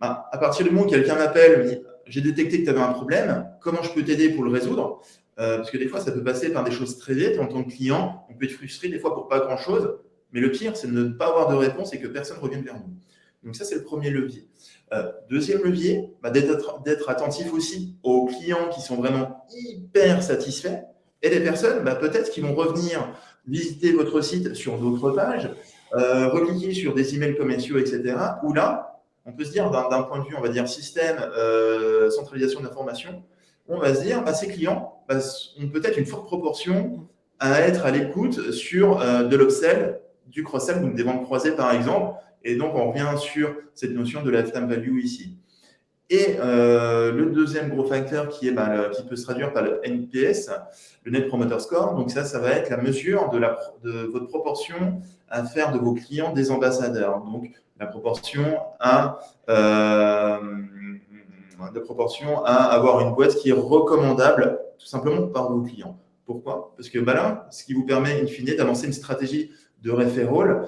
à partir du moment où quelqu'un m'appelle, me dit j'ai détecté que tu avais un problème, comment je peux t'aider pour le résoudre ? Parce que des fois, ça peut passer par des choses très vite. En tant que client, on peut être frustré des fois pour pas grand-chose. Mais le pire, c'est de ne pas avoir de réponse et que personne ne revienne vers nous. Donc ça, c'est le premier levier. Deuxième levier, d'être attentif aussi aux clients qui sont vraiment hyper satisfaits et des personnes peut-être qui vont revenir visiter votre site sur d'autres pages, recliquer sur des emails commerciaux, etc. Où là, on peut se dire d'un point de vue, on va dire système, centralisation d'information, on va se dire, ces clients ont peut-être une forte proportion à être à l'écoute sur de l'upsell, du cross-sell, donc des ventes croisées par exemple. Et donc, on revient sur cette notion de lifetime value ici. Et le deuxième gros facteur qui peut se traduire par le NPS, le Net Promoter Score. Donc ça va être la mesure de votre proportion à faire de vos clients des ambassadeurs. Donc, la proportion à avoir une boîte qui est recommandable tout simplement par vos clients. Pourquoi ? Parce que là, ce qui vous permet in fine d'avancer une stratégie de referral.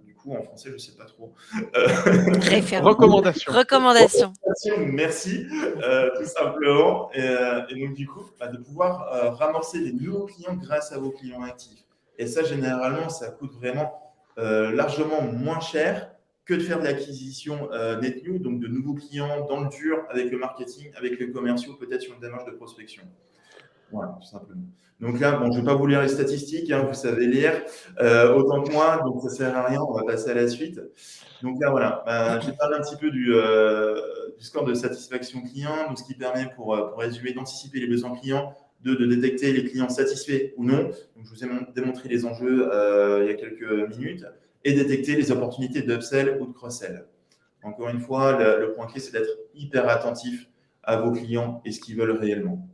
Du coup, en français, je ne sais pas trop. Recommandation. Merci, tout simplement. Et donc, du coup, de pouvoir ramorcer des nouveaux clients grâce à vos clients actifs. Et ça, généralement, ça coûte vraiment largement moins cher que de faire de l'acquisition net new, donc de nouveaux clients dans le dur avec le marketing, avec les commerciaux, peut-être sur une démarche de prospection. Voilà, tout simplement. Donc là, je ne vais pas vous lire les statistiques, vous savez lire autant que moi, donc ça ne sert à rien, on va passer à la suite. Donc là, voilà, j'ai parlé un petit peu du score de satisfaction client, donc ce qui permet, pour résumer, d'anticiper les besoins clients, de détecter les clients satisfaits ou non. Donc, je vous ai démontré les enjeux il y a quelques minutes, et détecter les opportunités d'upsell ou de cross-sell. Encore une fois, le point clé, c'est d'être hyper attentif à vos clients et ce qu'ils veulent réellement.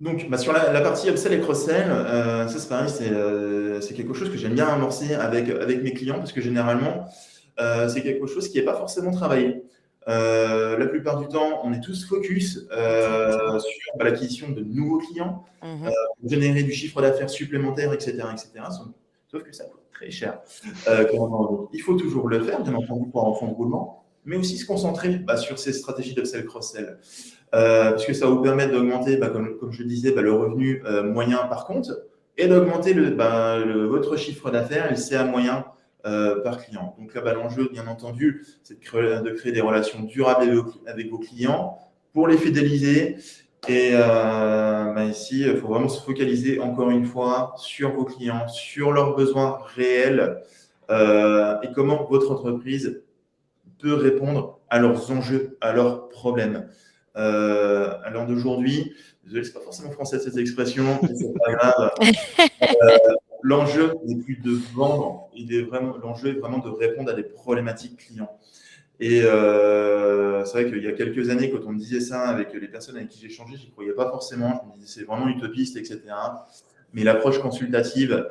Donc, sur la partie upsell et cross-sell, ça c'est pareil, c'est quelque chose que j'aime bien amorcer avec mes clients parce que généralement, c'est quelque chose qui n'est pas forcément travaillé. La plupart du temps, on est tous focus sur l'acquisition de nouveaux clients, générer du chiffre d'affaires supplémentaire, etc., etc. Sauf que ça coûte très cher. Il faut toujours le faire, bien entendu, pour un fonds de roulement, mais aussi se concentrer sur ces stratégies d'upsell cross-sell. Puisque ça va vous permettre d'augmenter, comme je disais, le revenu moyen par compte et d'augmenter votre chiffre d'affaires et le CA moyen par client. Donc là, l'enjeu, bien entendu, c'est de créer des relations durables avec vos clients pour les fidéliser Et ici, il faut vraiment se focaliser encore une fois sur vos clients, sur leurs besoins réels et comment votre entreprise peut répondre à leurs enjeux, à leurs problèmes. À l'heure d'aujourd'hui, désolé, c'est pas forcément français cette expression, mais c'est pas grave. L'enjeu n'est plus de vendre, l'enjeu est vraiment de répondre à des problématiques clients. Et c'est vrai qu'il y a quelques années, quand on me disait ça avec les personnes avec qui j'ai échangé, je n'y croyais pas forcément. Je me disais c'est vraiment utopiste, etc. Mais l'approche consultative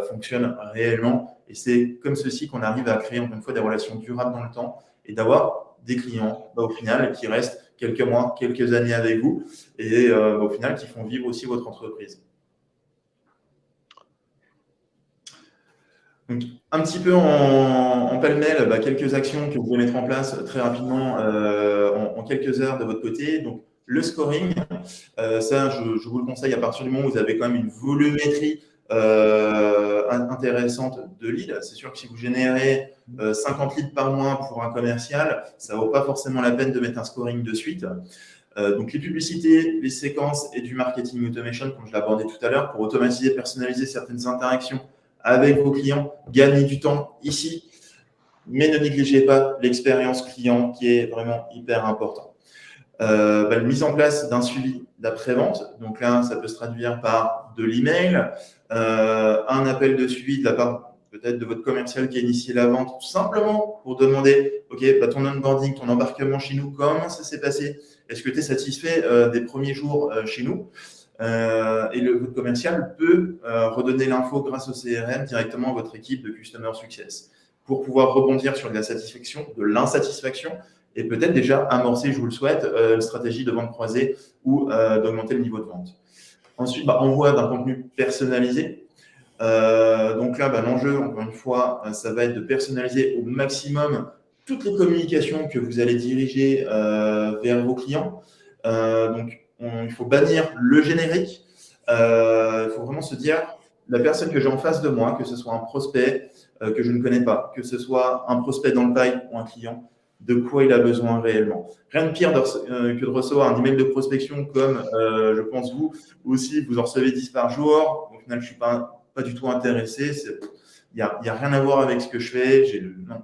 fonctionne réellement. Et c'est comme ceci qu'on arrive à créer, encore une fois, des relations durables dans le temps et d'avoir des clients, au final, qui restent quelques mois, quelques années avec vous et au final, qui font vivre aussi votre entreprise. Donc, un petit peu en pêle-mêle, quelques actions que vous pouvez mettre en place très rapidement en quelques heures de votre côté. Donc, le scoring, ça, je vous le conseille à partir du moment où vous avez quand même une volumétrie intéressante de leads. C'est sûr que si vous générez 50 leads par mois pour un commercial, ça ne vaut pas forcément la peine de mettre un scoring de suite. Donc, les publicités, les séquences et du marketing automation, comme je l'ai abordé tout à l'heure, pour automatiser, personnaliser certaines interactions avec vos clients, gagnez du temps ici, mais ne négligez pas l'expérience client qui est vraiment hyper important. La mise en place d'un suivi d'après-vente, donc là, ça peut se traduire par de l'email, un appel de suivi de la part peut-être de votre commercial qui a initié la vente, tout simplement pour demander, OK, ton onboarding, ton embarquement chez nous, comment ça s'est passé? Est-ce que tu es satisfait des premiers jours chez nous? Et votre commercial peut redonner l'info grâce au CRM directement à votre équipe de Customer Success pour pouvoir rebondir sur de la satisfaction, de l'insatisfaction et peut-être déjà amorcer, je vous le souhaite, une stratégie de vente croisée ou d'augmenter le niveau de vente. Ensuite, envoi d'un contenu personnalisé. Donc là, l'enjeu, encore une fois, ça va être de personnaliser au maximum toutes les communications que vous allez diriger vers vos clients. Donc, il faut bannir le générique. Il faut vraiment se dire, la personne que j'ai en face de moi, que ce soit un prospect que je ne connais pas, que ce soit un prospect dans le pipe ou un client, de quoi il a besoin réellement. Rien de pire que de recevoir un email de prospection comme, je pense vous aussi, vous en recevez 10 par jour. Au final, je ne suis pas du tout intéressé. Il n'y a rien à voir avec ce que je fais. Non.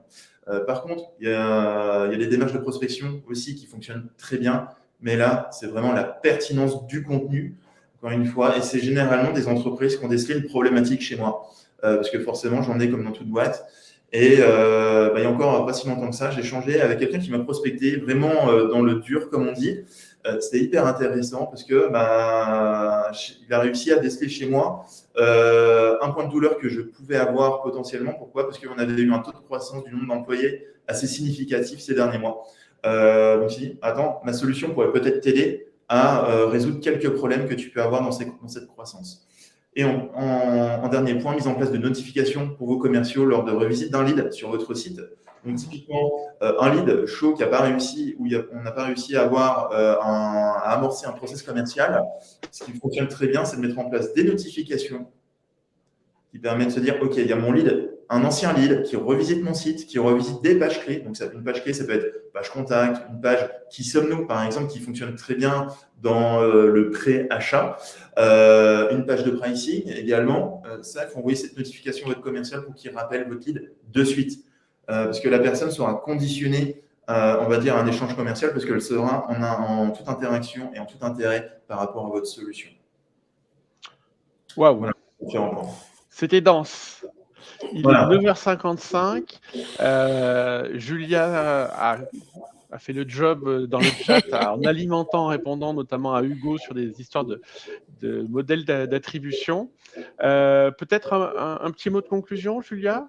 Par contre, il y a des démarches de prospection aussi qui fonctionnent très bien. Mais là, c'est vraiment la pertinence du contenu, encore une fois. Et c'est généralement des entreprises qui ont décelé une problématique chez moi. Parce que forcément, j'en ai comme dans toute boîte. Et il y a encore pas si longtemps que ça, j'ai échangé avec quelqu'un qui m'a prospecté vraiment dans le dur, comme on dit. C'était hyper intéressant parce que il a réussi à déceler chez moi un point de douleur que je pouvais avoir potentiellement. Pourquoi? Parce qu'on avait eu un taux de croissance du nombre d'employés assez significatif ces derniers mois. Donc, je me suis dit, attends, ma solution pourrait peut-être t'aider à résoudre quelques problèmes que tu peux avoir dans cette croissance. Et en dernier point, mise en place de notifications pour vos commerciaux lors de revisite d'un lead sur votre site. Donc, typiquement, un lead chaud qui n'a pas réussi, où on n'a pas réussi à à amorcer un process commercial, ce qui fonctionne très bien, c'est de mettre en place des notifications qui permettent de se dire, OK, il y a mon lead, un ancien lead qui revisite mon site, qui revisite des pages clés. Donc, une page clé, ça peut être page contact, une page qui sommes-nous, par exemple, qui fonctionne très bien dans le pré-achat, une page de pricing également. Ça, il faut envoyer cette notification à votre commercial pour qu'il rappelle votre lead de suite. Parce que la personne sera conditionnée, on va dire, à un échange commercial parce qu'elle sera en toute interaction et en tout intérêt par rapport à votre solution. Waouh, voilà. C'était dense. Il Voilà. est 9h55. Julia a fait le job dans le chat en alimentant, en répondant notamment à Hugo sur des histoires de modèles d'attribution. Peut-être un petit mot de conclusion, Julia?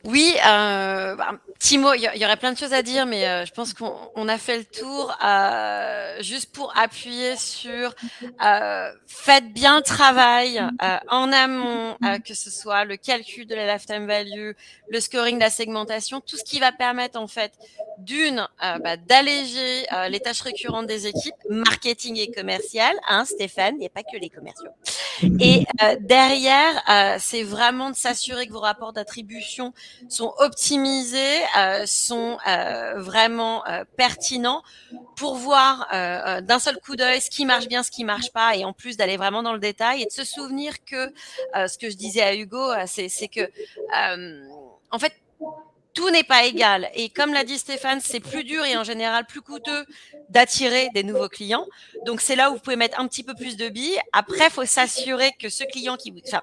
Oui, un petit mot, il y aurait plein de choses à dire, mais je pense qu'on a fait le tour. Juste pour appuyer sur faites bien le travail en amont, que ce soit le calcul de la lifetime value, le scoring de la segmentation, tout ce qui va permettre en fait d'alléger les tâches récurrentes des équipes, marketing et commercial, hein, Stéphane, il n'y a pas que les commerciaux. Et derrière, c'est vraiment de s'assurer que vos rapports d'attribution sont optimisés, sont vraiment pertinents pour voir d'un seul coup d'œil ce qui marche bien, ce qui marche pas, et en plus d'aller vraiment dans le détail et de se souvenir que ce que je disais à Hugo, c'est que en fait, tout n'est pas égal. Et comme l'a dit Stéphane, c'est plus dur et en général plus coûteux d'attirer des nouveaux clients. Donc, c'est là où vous pouvez mettre un petit peu plus de billes. Après, il faut s'assurer que ce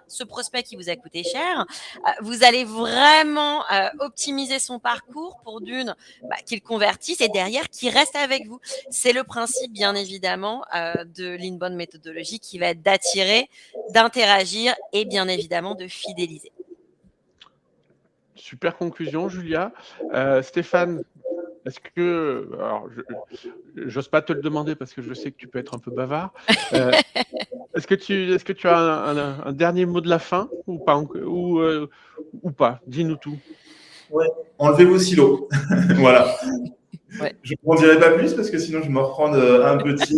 ce prospect qui vous a coûté cher, vous allez vraiment optimiser son parcours pour qu'il convertisse et derrière qu'il reste avec vous. C'est le principe, bien évidemment, de l'inbound méthodologie qui va être d'attirer, d'interagir et bien évidemment de fidéliser. Super conclusion, Julia. Stéphane, est-ce que, alors, j'ose pas te le demander parce que je sais que tu peux être un peu bavard. Est-ce que tu as un dernier mot de la fin ou pas, ou pas? Dis-nous tout. Ouais. Enlevez vos silos. Voilà. Ouais. Je n'en dirai pas plus parce que sinon je vais me reprendre un petit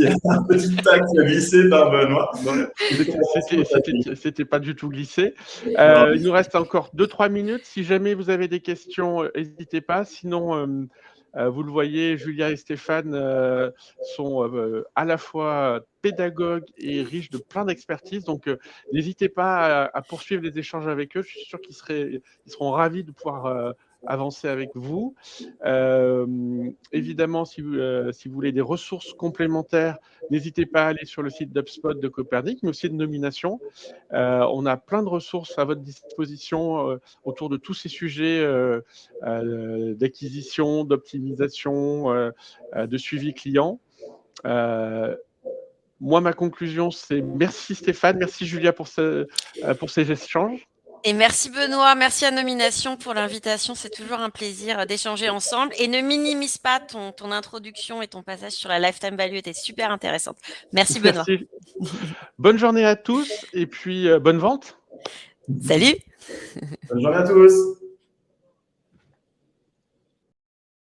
tac glissé par Benoît. C'était pas du tout glissé. Il nous reste encore 2-3 minutes. Si jamais vous avez des questions, n'hésitez pas. Sinon, vous le voyez, Julia et Stéphane sont à la fois pédagogues et riches de plein d'expertise. Donc, n'hésitez pas à poursuivre les échanges avec eux. Je suis sûr qu'ils seront ravis de pouvoir avancer avec vous. Évidemment, si vous voulez des ressources complémentaires, n'hésitez pas à aller sur le site d'HubSpot de Copernic, mais aussi de Nomination. On a plein de ressources à votre disposition autour de tous ces sujets d'acquisition, d'optimisation, de suivi client. Moi, ma conclusion, c'est merci Stéphane, merci Julia pour ces échanges. Et merci Benoît, merci à Nomination pour l'invitation. C'est toujours un plaisir d'échanger ensemble. Et ne minimise pas ton introduction et ton passage sur la lifetime value était super intéressante. Merci Benoît. Merci. Bonne journée à tous et puis bonne vente. Salut. Bonne journée à tous.